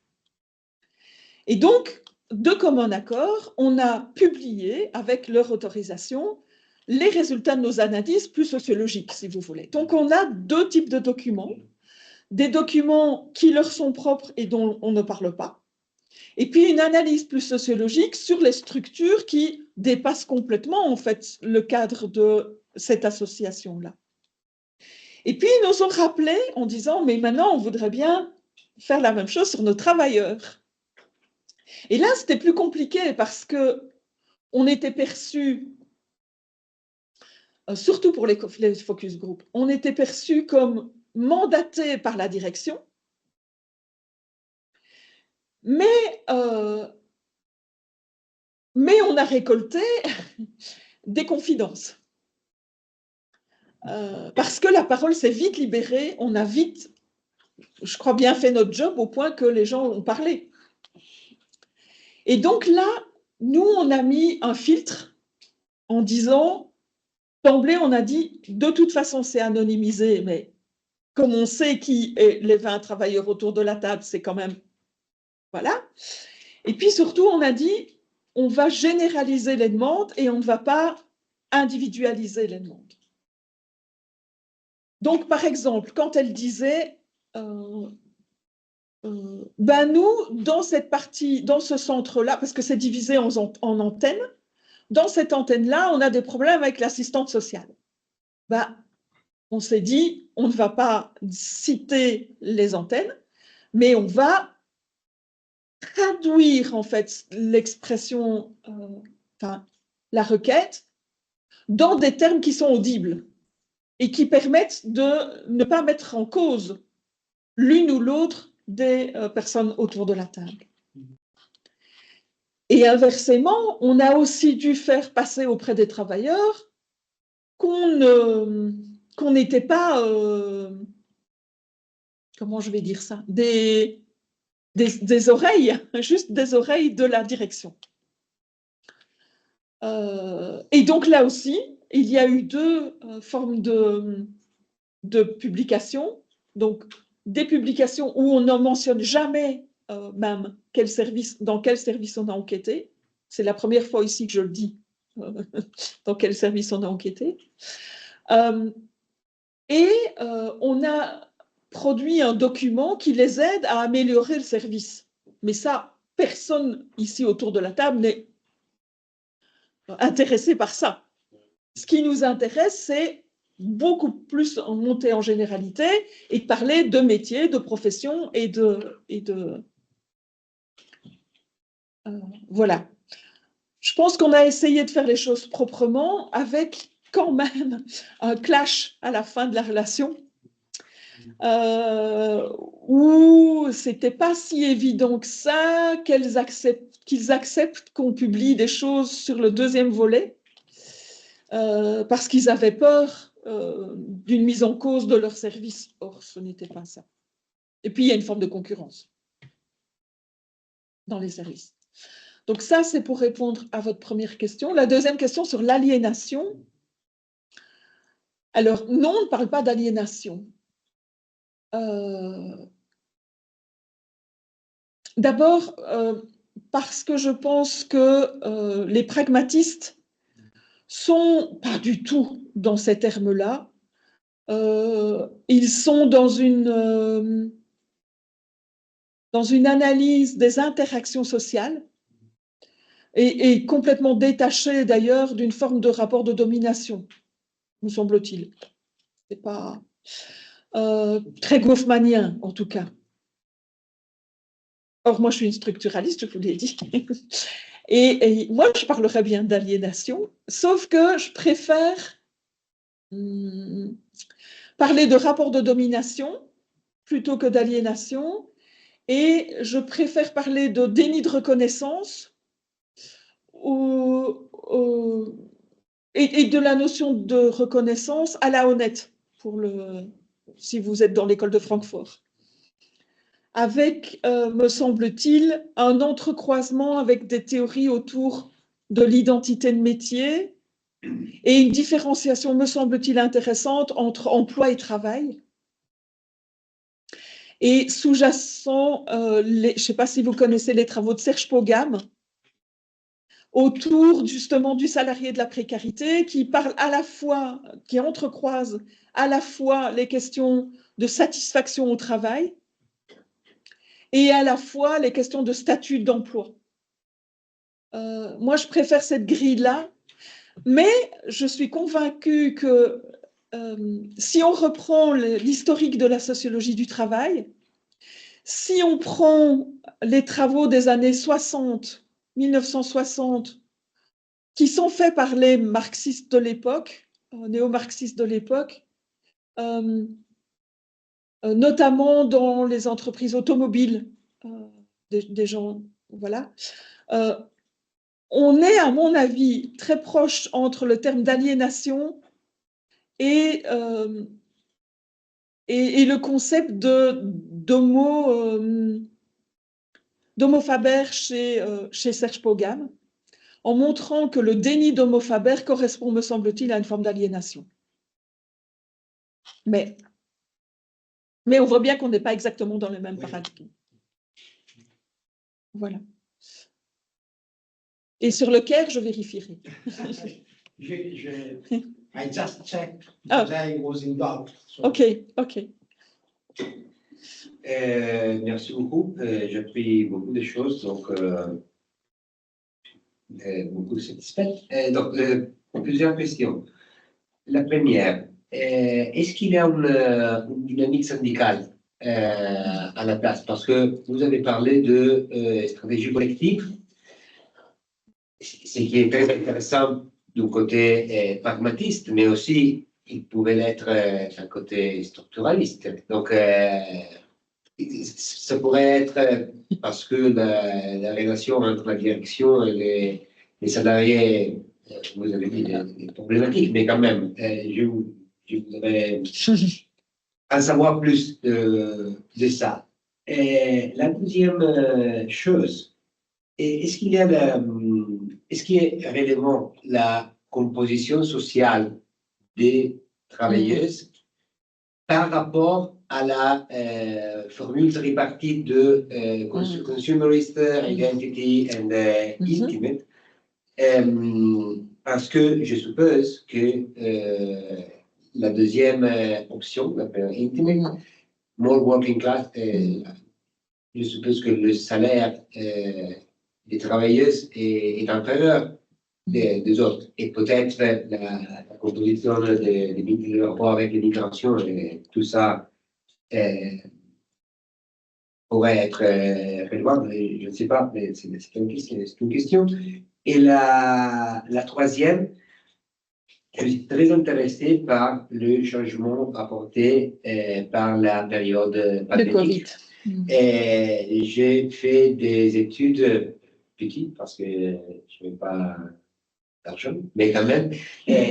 Et donc, de commun accord, on a publié, avec leur autorisation, les résultats de nos analyses plus sociologiques, si vous voulez. Donc, on a 2 types de documents. Des documents qui leur sont propres et dont on ne parle pas, et puis une analyse plus sociologique sur les structures qui dépassent complètement en fait le cadre de cette association-là. Et puis ils nous ont rappelé en disant mais maintenant on voudrait bien faire la même chose sur nos travailleurs. Et là c'était plus compliqué parce que on était perçu, surtout pour les focus group, on était perçu comme mandaté par la direction, mais on a récolté des confidences. Parce que la parole s'est vite libérée, on a vite je crois, bien fait notre job au point que les gens ont parlé. Et donc là, nous, on a mis un filtre en disant, d'emblée, on a dit, de toute façon, c'est anonymisé, mais comme on sait qui est les 20 travailleurs autour de la table, c'est quand même... Voilà. Et puis surtout, on a dit, on va généraliser les demandes et on ne va pas individualiser les demandes. Donc, par exemple, quand elle disait, ben nous, dans cette partie, dans ce centre-là, parce que c'est divisé en antennes, dans cette antenne-là, on a des problèmes avec l'assistante sociale. Ben, on s'est dit, on ne va pas citer les antennes, mais on va traduire en fait l'expression, enfin, la requête, dans des termes qui sont audibles et qui permettent de ne pas mettre en cause l'une ou l'autre des personnes autour de la table. Et inversement, on a aussi dû faire passer auprès des travailleurs qu'on n'était pas, comment je vais dire ça, des oreilles, juste des oreilles de la direction. Et donc là aussi, il y a eu deux formes de publications. Donc, des publications où on ne mentionne jamais même dans quel service on a enquêté. C'est la première fois ici que je le dis, dans quel service on a enquêté. Et on a produit un document qui les aide à améliorer le service. Mais ça, personne ici autour de la table n'est intéressé par ça. Ce qui nous intéresse, c'est beaucoup plus en monter en généralité et parler de métiers, de professions et de voilà. Je pense qu'on a essayé de faire les choses proprement avec quand même un clash à la fin de la relation où c'était pas si évident que ça qu'ils acceptent qu'on publie des choses sur le deuxième volet parce qu'ils avaient peur d'une mise en cause de leur service. Or, ce n'était pas ça. Et puis, il y a une forme de concurrence dans les services. Donc ça, c'est pour répondre à votre première question. La deuxième question sur l'aliénation. Alors, non, on ne parle pas d'aliénation. D'abord, parce que je pense que les pragmatistes sont pas du tout dans ces termes-là. Ils sont dans une analyse des interactions sociales et complètement détachés d'ailleurs d'une forme de rapport de domination, me semble-t-il. C'est pas très goffmanien, en tout cas. Or, moi, je suis une structuraliste, je vous l'ai dit. Et moi, je parlerais bien d'aliénation, sauf que je préfère parler de rapport de domination plutôt que d'aliénation, et je préfère parler de déni de reconnaissance et de la notion de reconnaissance à la honnête, si vous êtes dans l'école de Francfort. Avec, me semble-t-il, un entrecroisement avec des théories autour de l'identité de métier et une différenciation, me semble-t-il, intéressante entre emploi et travail. Et sous-jacent, je ne sais pas si vous connaissez les travaux de Serge Pogam, autour justement du salarié de la précarité, qui parle à la fois, qui entrecroise à la fois les questions de satisfaction au travail et à la fois les questions de statut d'emploi. Moi, je préfère cette grille-là, mais je suis convaincue que si on reprend l'historique de la sociologie du travail, si on prend les travaux des années 60, 1960, qui sont faits par les marxistes de l'époque, néo-marxistes de l'époque, notamment dans les entreprises automobiles, des gens, voilà. On est, à mon avis, très proche entre le terme d'aliénation et et le concept d'homo faber chez Serge Pogam, en montrant que le déni d'homo faber correspond, me semble-t-il, à une forme d'aliénation. Mais on voit bien qu'on n'est pas exactement dans le même paradigme. Voilà. Et sur le Caire, je vérifierai. I just checked Oh. because I was in doubt. So. OK. Merci beaucoup. J'ai appris beaucoup de choses, donc beaucoup satisfaite. Donc, plusieurs questions. La première, est-ce qu'il y a une dynamique syndicale à la place? Parce que vous avez parlé de stratégie collective, ce qui est très intéressant du côté pragmatiste, mais aussi il pouvait l'être d'un côté structuraliste. Donc, ça pourrait être parce que la relation entre la direction et les salariés, vous avez dit des problématiques, mais quand même, je voudrais en savoir plus de ça. Et la deuxième chose, est-ce qu'il est réellement la composition sociale des travailleuses par rapport à la formule tripartite de consumerist, identity and intimate, parce que je suppose que la deuxième option, l'appel intimate, more working class, je suppose que le salaire des travailleuses est inférieur des autres. Et peut-être la composition de rapport avec l'immigration et tout ça pourrait être relevable, je ne sais pas, mais c'est une question. Et la troisième, je suis très intéressé par le changement apporté par la période pandémique. Et j'ai fait des études petites parce que je n'ai pas d'argent, mais quand même,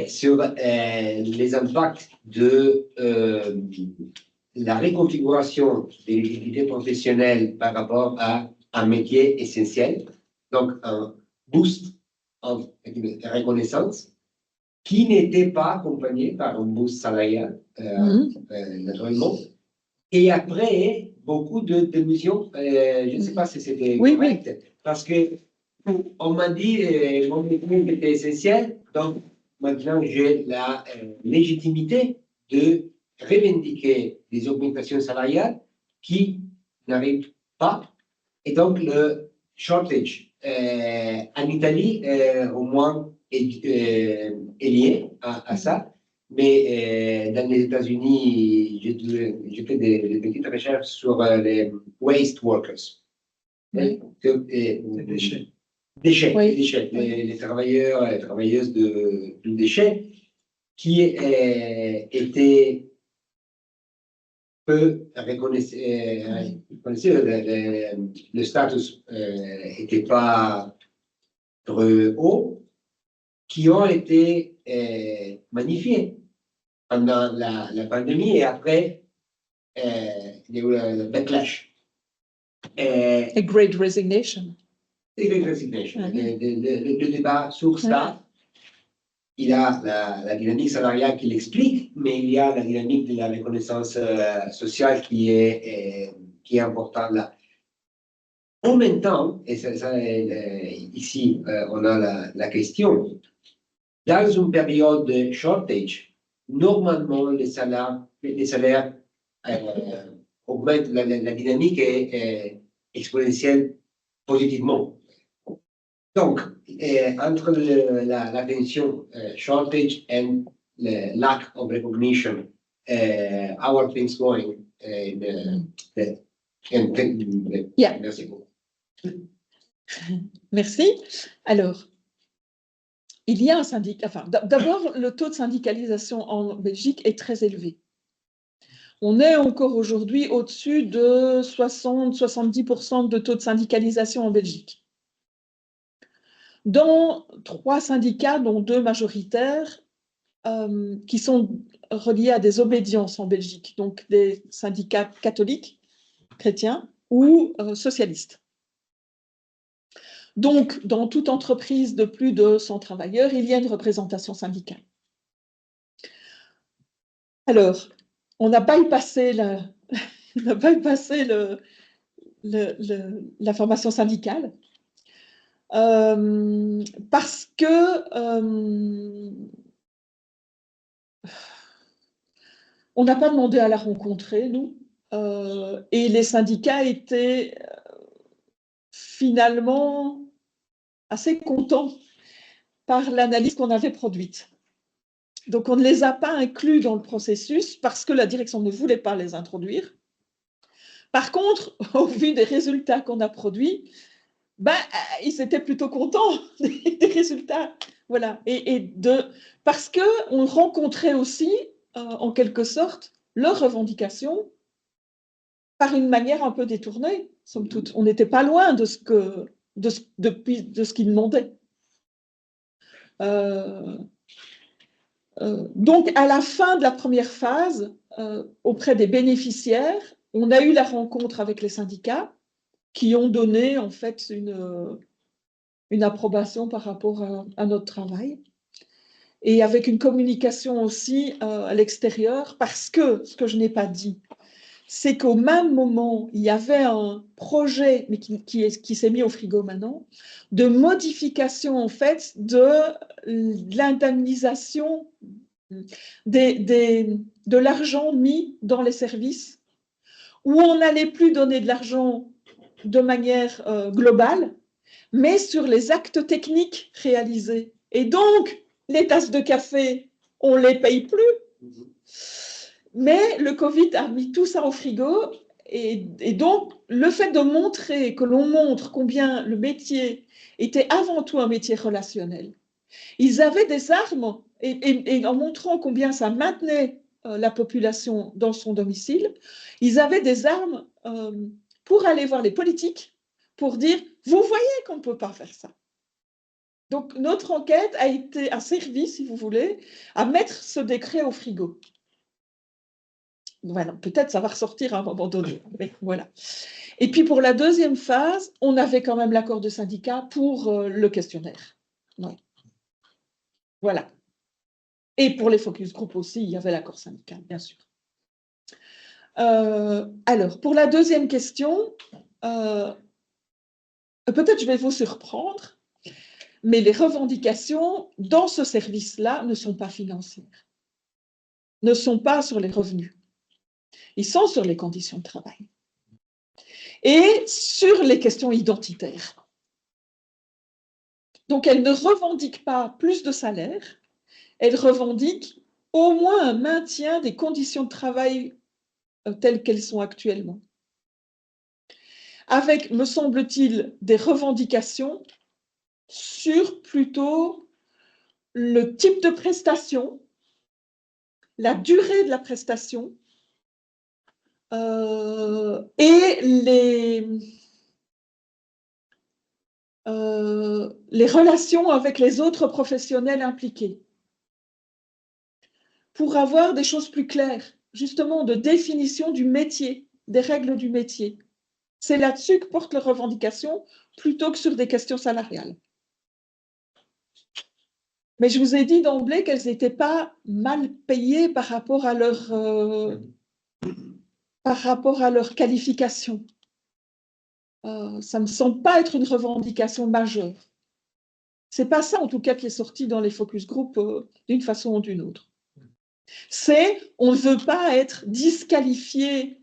sur les impacts de la reconfiguration des liquidités professionnelles par rapport à un métier essentiel, donc un boost en reconnaissance qui n'était pas accompagné par un boost salarial, naturellement. Et après, beaucoup de mesures, je ne sais pas si c'était correct, parce que on m'a dit mon métier était essentiel, donc maintenant j'ai la légitimité de revendiquer des augmentations salariales qui n'arrivent pas. Et donc le shortage en Italie, au moins, est lié à ça. Mais dans les États-Unis, j'ai fait des petites recherches sur les waste workers. Oui. Déchets. Déchets, les travailleurs et travailleuses de déchets qui étaient peu reconnaissés, le statut n'était pas très haut, qui ont été magnifiés pendant la pandémie et après, il y a eu le backlash. A great resignation. Le débat sur ça, il y a la dynamique salariale qui l'explique, mais il y a la dynamique de la reconnaissance sociale qui est importante là. En même temps, et ici on a la question, dans une période de shortage, normalement les salaires augmentent, la dynamique est exponentielle positivement. Donc, entre la tension shortage and the lack of recognition, how are things going? Merci beaucoup. Merci. Alors, il y a un syndicat. Enfin, d'abord, le taux de syndicalisation en Belgique est très élevé. On est encore aujourd'hui au-dessus de 60-70% de taux de syndicalisation en Belgique. Dans 3 syndicats, dont 2 majoritaires, qui sont reliés à des obédiences en Belgique, donc des syndicats catholiques, chrétiens ou socialistes. Donc, dans toute entreprise de plus de 100 travailleurs, il y a une représentation syndicale. Alors, on n'a pas bypassé la formation syndicale parce que on n'a pas demandé à la rencontrer, nous, et les syndicats étaient finalement assez contents par l'analyse qu'on avait produite. Donc, on ne les a pas inclus dans le processus parce que la direction ne voulait pas les introduire. Par contre, au vu des résultats qu'on a produits, ils étaient plutôt contents des résultats. Voilà. Parce qu'on rencontrait aussi, en quelque sorte, leurs revendications par une manière un peu détournée, somme toute. On n'était pas loin de ce qu'ils demandaient. Donc, à la fin de la première phase, auprès des bénéficiaires, on a eu la rencontre avec les syndicats qui ont donné en fait une approbation par rapport à notre travail et avec une communication aussi à l'extérieur, parce que ce que je n'ai pas dit, c'est qu'au même moment, il y avait un projet, mais qui s'est mis au frigo maintenant, de modification en fait de l'indemnisation de l'argent mis dans les services, où on n'allait plus donner de l'argent de manière globale, mais sur les actes techniques réalisés. Et donc, les tasses de café, on ne les paye plus. Mais le Covid a mis tout ça au frigo. Et donc, le fait de montrer, que l'on montre combien le métier était avant tout un métier relationnel. Ils avaient des armes, et en montrant combien ça maintenait la population dans son domicile, ils avaient des armes pour aller voir les politiques, pour dire, vous voyez qu'on ne peut pas faire ça. Donc, notre enquête a servi, si vous voulez, à mettre ce décret au frigo. Voilà, peut-être ça va ressortir à un moment donné, mais voilà. Et puis, pour la deuxième phase, on avait quand même l'accord de syndicat pour le questionnaire. Ouais. Voilà. Et pour les focus group aussi, il y avait l'accord syndical, bien sûr. Alors, pour la deuxième question, peut-être je vais vous surprendre, mais les revendications dans ce service-là ne sont pas financières, ne sont pas sur les revenus. Ils sont sur les conditions de travail et sur les questions identitaires. Donc, elles ne revendiquent pas plus de salaire, elles revendiquent au moins un maintien des conditions de travail telles qu'elles sont actuellement. Avec, me semble-t-il, des revendications sur plutôt le type de prestation, la durée de la prestation et les relations avec les autres professionnels impliqués, pour avoir des choses plus claires, justement de définition du métier, des règles du métier. C'est là-dessus que portent leurs revendications plutôt que sur des questions salariales. Mais je vous ai dit d'emblée qu'elles n'étaient pas mal payées par rapport à leur qualification. Ça ne me semble pas être une revendication majeure. Ce n'est pas ça, en tout cas, qui est sorti dans les focus group d'une façon ou d'une autre. C'est, on ne veut pas être disqualifié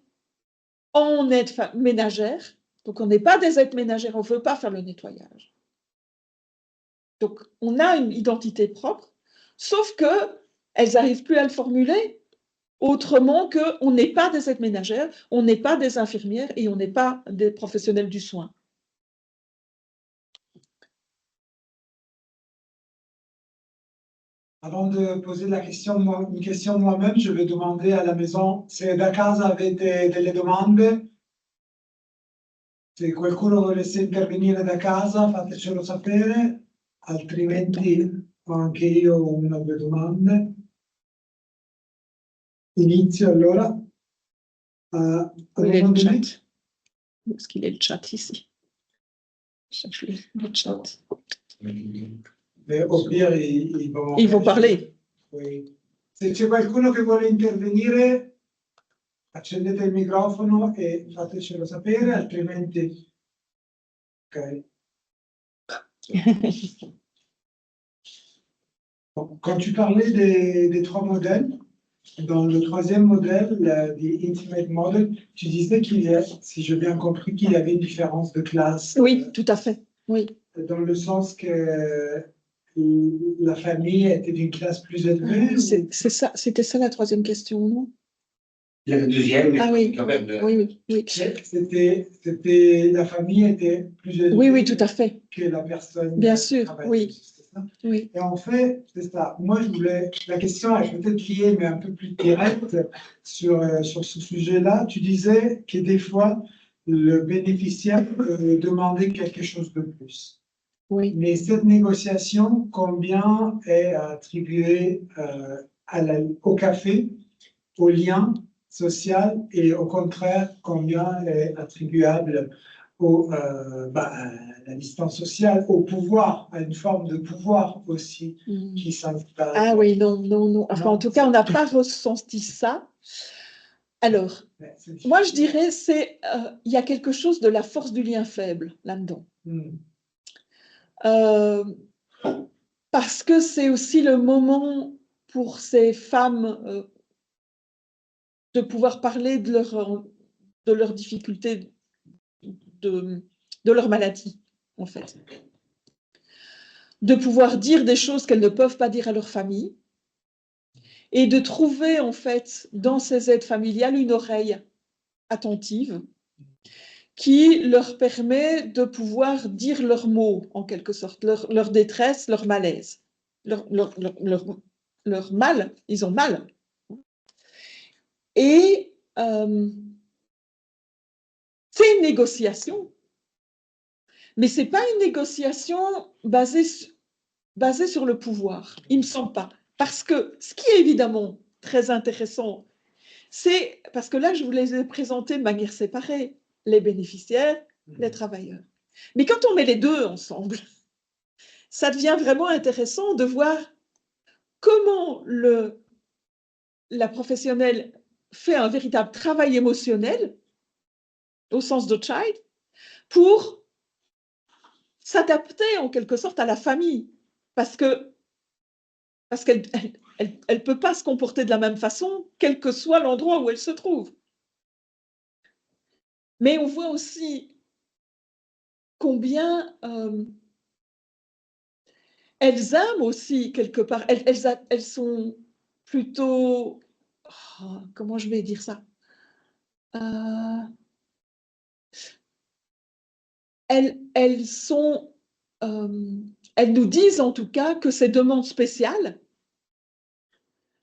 en aide ménagère. Donc, on n'est pas des aides ménagères, on ne veut pas faire le nettoyage. Donc, on a une identité propre, sauf qu'elles n'arrivent plus à le formuler autrement qu'on n'est pas des aides ménagères, on n'est pas des infirmières et on n'est pas des professionnels du soin. Avant de poser une question moi-même, je vais demander à la maison se da casa avete delle domande. Se qualcuno volesse intervenire da casa, fatecelo sapere, altrimenti ho anche io una o due domande. Inizio allora. À un Où il est moment le donné, chat? Où est-ce qu'il est le chat ici? Je cherche le chat. mais au pire, Ils vont parler. Oui. Se c'è qualcuno che vuole intervenire, accendete il microfono e fatecelo sapere, altrimenti... Ok. Donc, quand tu parlais des trois modèles, dans le troisième modèle, the Intimate Model, tu disais qu'il y a, si j'ai bien compris, qu'il y avait une différence de classe. Oui, tout à fait. Oui. Dans le sens que la famille était d'une classe plus élevée. C'est ça, c'était ça la troisième question, non? La deuxième, mais Ah oui, quand même. oui. C'était la famille était plus élevée. Oui, tout à fait. Que la personne. Bien sûr, travailleuse, oui. c'est ça? Oui. Et en fait, c'est ça. Moi, la question est peut-être liée, mais un peu plus directe sur ce sujet-là. Tu disais que des fois, le bénéficiaire demandait quelque chose de plus. Oui. Mais cette négociation, combien est attribué au café, au lien social, et au contraire, combien est attribuable à la distance sociale, au pouvoir, à une forme de pouvoir aussi qui s'installe. Ah oui, non. Enfin, en tout cas, on n'a pas ressenti ça. Alors, moi, je dirais, il y a quelque chose de la force du lien faible là-dedans. Parce que c'est aussi le moment pour ces femmes de pouvoir parler de leurs difficultés, de leur maladie, en fait. De pouvoir dire des choses qu'elles ne peuvent pas dire à leur famille et de trouver, en fait, dans ces aides familiales, une oreille attentive qui leur permet de pouvoir dire leurs mots, en quelque sorte, leur détresse, leur malaise, leur mal, ils ont mal. Et c'est une négociation, mais ce n'est pas une négociation basée sur le pouvoir, il ne me semble pas. Parce que ce qui est évidemment très intéressant, c'est, parce que là, je vous les ai présentés de manière séparée, les bénéficiaires, les travailleurs. Mais quand on met les deux ensemble, ça devient vraiment intéressant de voir comment la professionnelle fait un véritable travail émotionnel, au sens de child, pour s'adapter en quelque sorte à la famille. Parce qu'elle ne peut pas se comporter de la même façon, quel que soit l'endroit où elle se trouve. Mais on voit aussi combien elles aiment aussi quelque part. Elles sont plutôt... Oh, comment je vais dire ça? Elles nous disent en tout cas que ces demandes spéciales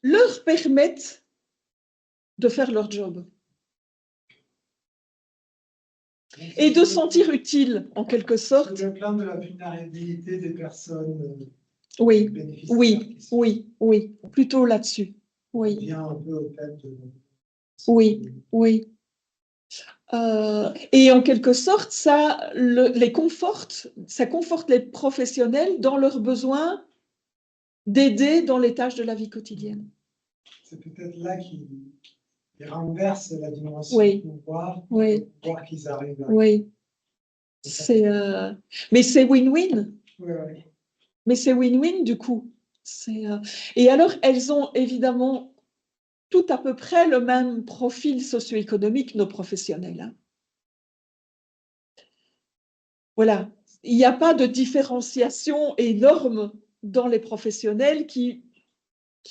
leur permettent de faire leur job et de sentir utile en quelque sorte. Sur le plan de la vulnérabilité des personnes. Oui, plutôt là-dessus. Oui. Bien un peu au fait de... Oui. Et en quelque sorte, ça conforte les professionnels dans leur besoin d'aider dans les tâches de la vie quotidienne. C'est peut-être là qu'ils renversent la dimension du pouvoir, pour qu'ils arrivent à... Oui. Mais c'est win-win. Oui. Mais c'est win-win du coup. Et alors, elles ont évidemment tout à peu près le même profil socio-économique, nos professionnels. Hein. Voilà. Il n'y a pas de différenciation énorme dans les professionnels qui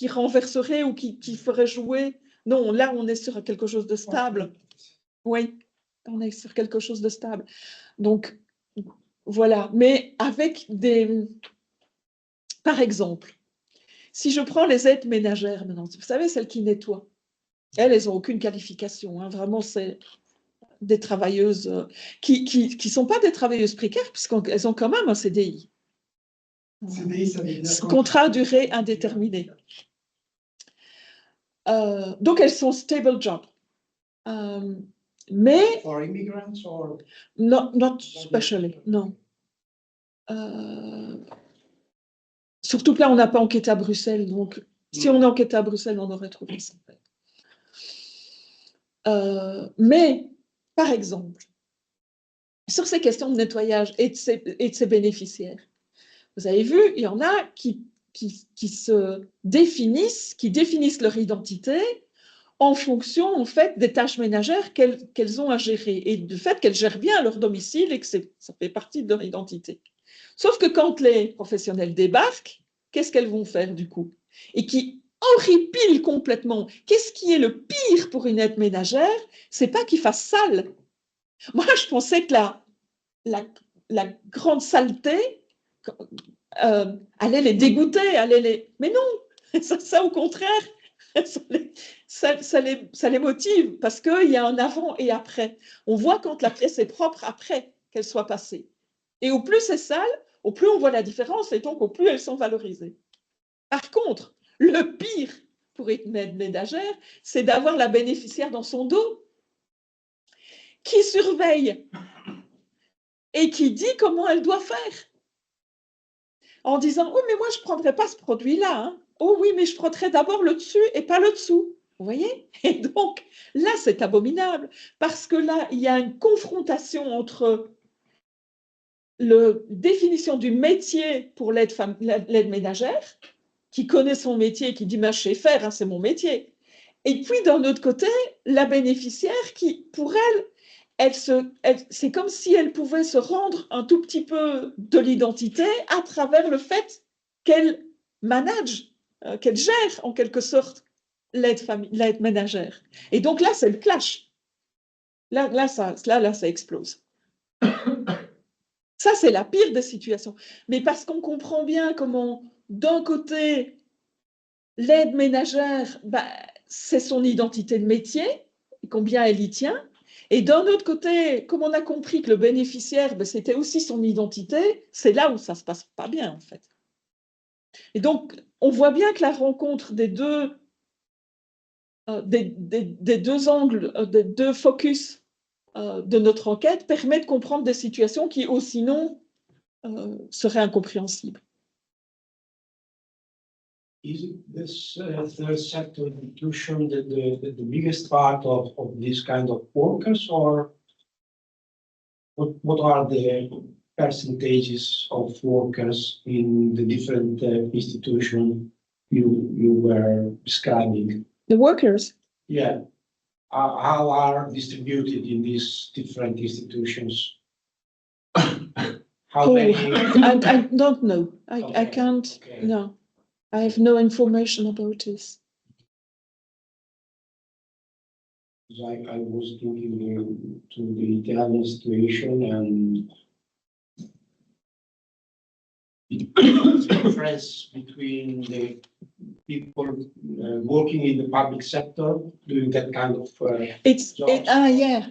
renverserait ou qui ferait jouer. Non, là, on est sur quelque chose de stable. Oui, on est sur quelque chose de stable. Donc, voilà. Mais avec des... Par exemple, si je prends les aides ménagères maintenant, vous savez, celles qui nettoient, elles n'ont aucune qualification. Hein, vraiment, c'est des travailleuses qui sont pas des travailleuses précaires, puisqu'elles ont quand même un CDI. CDI, ça veut dire contrat à durée indéterminée. Donc, elles sont stable jobs. Mais, For immigrants or? not especially, non. Surtout que là, on n'a pas enquêté à Bruxelles, donc si on enquêtait à Bruxelles, on aurait trouvé ça. Mais, par exemple, sur ces questions de nettoyage et de ses bénéficiaires, vous avez vu, il y en a qui définissent leur identité en fonction, en fait, des tâches ménagères qu'elles ont à gérer et du fait qu'elles gèrent bien leur domicile et que ça fait partie de leur identité. Sauf que quand les professionnels débarquent, qu'est-ce qu'elles vont faire du coup? Et qui horripile complètement. Qu'est-ce qui est le pire pour une aide ménagère? C'est pas qu'il fasse sale. Moi, je pensais que la grande saleté allait les dégoûter, mais non, ça au contraire, ça les motive parce qu'il y a un avant et après. On voit quand la pièce est propre après qu'elle soit passée. Et au plus c'est sale, au plus on voit la différence et donc au plus elles sont valorisées. Par contre, le pire pour une aide ménagère, c'est d'avoir la bénéficiaire dans son dos qui surveille et qui dit comment elle doit faire. En disant, oh mais moi je ne prendrai pas ce produit-là. Hein. Oh oui, mais je frotterai d'abord le dessus et pas le dessous. Vous voyez? Et donc, là, c'est abominable. Parce que là, il y a une confrontation entre la définition du métier pour l'aide ménagère, qui connaît son métier, qui dit, mais je sais faire, hein, c'est mon métier. Et puis, d'un autre côté, la bénéficiaire qui, pour elle, c'est comme si elle pouvait se rendre un tout petit peu de l'identité à travers le fait qu'elle manage, qu'elle gère en quelque sorte l'aide ménagère. Et donc là, c'est le clash. Là, ça explose. Ça, c'est la pire des situations. Mais parce qu'on comprend bien comment, d'un côté, l'aide ménagère, c'est son identité de métier, combien elle y tient. Et d'un autre côté, comme on a compris que le bénéficiaire, c'était aussi son identité, c'est là où ça ne se passe pas bien, en fait. Et donc, on voit bien que la rencontre des deux angles, des deux focus de notre enquête permet de comprendre des situations qui, sinon, seraient incompréhensibles. Is it this third sector institution the biggest part of this kind of workers, or what are the percentages of workers in the different institutions you were describing? The workers? Yeah. How are distributed in these different institutions? How many? I don't know. I Okay. can't, Okay. no. I have no information about this. I was thinking to the Italian situation and the difference between the people working in the public sector doing that kind of jobs. Yeah.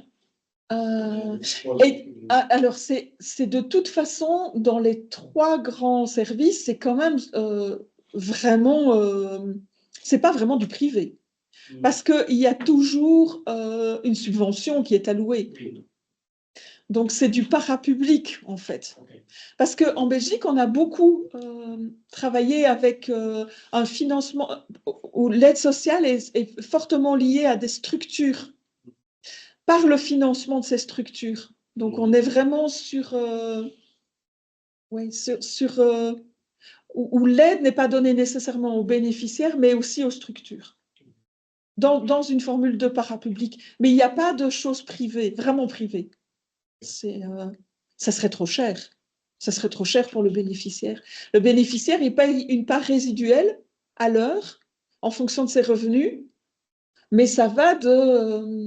Alors, c'est de toute façon, dans les trois grands services, c'est quand même vraiment, c'est pas vraiment du privé. Parce qu'il y a toujours une subvention qui est allouée. Donc, c'est du parapublic, en fait. Okay. Parce qu'en Belgique, on a beaucoup travaillé avec un financement où l'aide sociale est fortement liée à des structures par le financement de ces structures. Donc, on est vraiment sur où l'aide n'est pas donnée nécessairement aux bénéficiaires, mais aussi aux structures. Dans une formule de parapublic. Mais il n'y a pas de choses privées, vraiment privées. Ça serait trop cher. Ça serait trop cher pour le bénéficiaire. Le bénéficiaire, il paye une part résiduelle à l'heure, en fonction de ses revenus, mais ça va de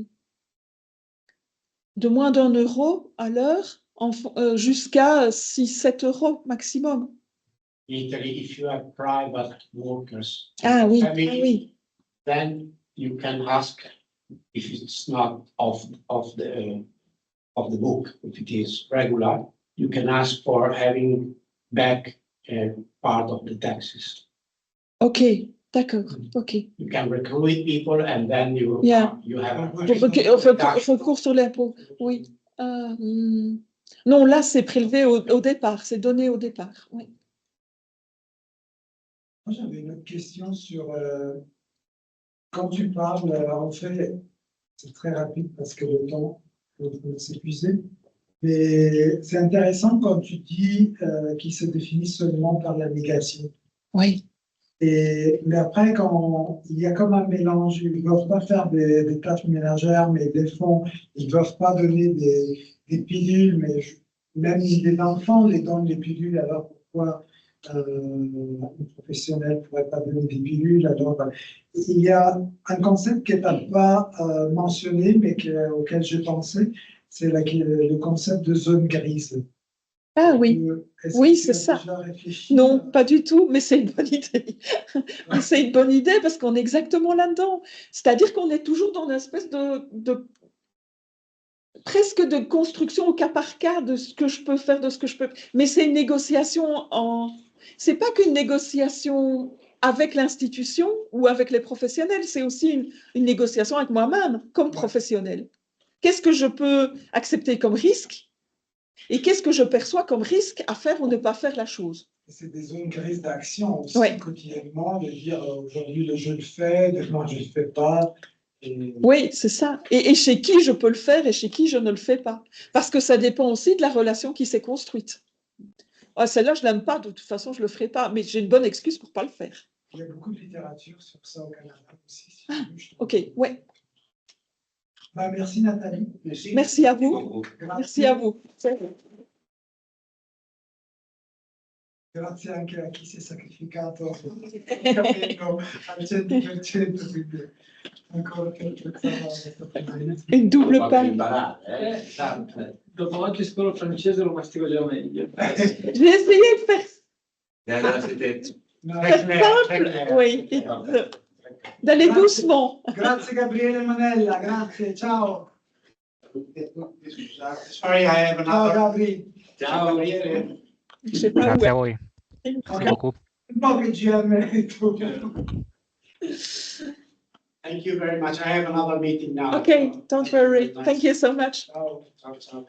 moins d'1 euro à l'heure jusqu'à 6-7 euros maximum. In Italy, if you have private workers, Oui. Then you can ask if it's not of the book, if it is regular, you can ask for having back part of the taxes. OK. D'accord, ok. You can recruit people and then Yeah. you have. Recours sur l'impôt, oui. Non, là, c'est prélevé au départ, c'est donné au départ. Oui. Moi, j'avais une autre question sur quand tu parles, en fait, c'est très rapide parce que le temps va s'épuiser. Mais c'est intéressant quand tu dis qu'il se définit seulement par la négation. Oui. Mais après, quand il y a comme un mélange, ils ne doivent pas faire des tâches ménagères, mais des fonds, ils ne doivent pas donner des pilules, mais même les enfants les donnent des pilules, alors pourquoi un professionnel ne pourrait pas donner des pilules? Alors, il y a un concept que tu n'as pas mentionné, mais auquel j'ai pensé, c'est le concept de zone grise. Ah oui, Est-ce oui, que tu c'est as ça. déjà réfléchi Non, pas du tout, mais c'est une bonne idée. C'est une bonne idée parce qu'on est exactement là-dedans. C'est-à-dire qu'on est toujours dans une espèce de presque de construction au cas par cas de ce que je peux faire, de ce que je peux. Mais c'est une négociation c'est pas qu'une négociation avec l'institution ou avec les professionnels, c'est aussi une négociation avec moi-même comme professionnel. Qu'est-ce que je peux accepter comme risque et qu'est-ce que je perçois comme risque à faire ou ne pas faire la chose? C'est des zones grises d'action aussi Ouais. quotidiennement, de dire aujourd'hui je le fais, demain je ne le fais pas. Oui, c'est ça. Et chez qui je peux le faire et chez qui je ne le fais pas. Parce que ça dépend aussi de la relation qui s'est construite. Ah, celle-là, je ne l'aime pas, de toute façon, je ne le ferai pas, mais j'ai une bonne excuse pour ne pas le faire. Il y a beaucoup de littérature sur ça au Canada aussi. Si Ok, ouais. Merci Nathalie. Merci à vous. Merci à vous. Grazie anche a chi si è sacrificato capendo al 100%, quindi ancora più apprezzata questa presenza. Une double Fa per panne. imparare, Dopo oggi solo francese lo mastico già meglio. J'ai essayé de faire Non, c'était simple, oui, d'aller doucement. Grazie Gabriele Manella, grazie, ciao. Sorry, I have Ciao another. Gabri. ciao. Je sais pas où Grazie a voi. Ok, Merci beaucoup. un po' che GM tu. Thank you very much. I have another meeting now. Okay, don't worry. Thank you so much. Ciao. Ciao, ciao.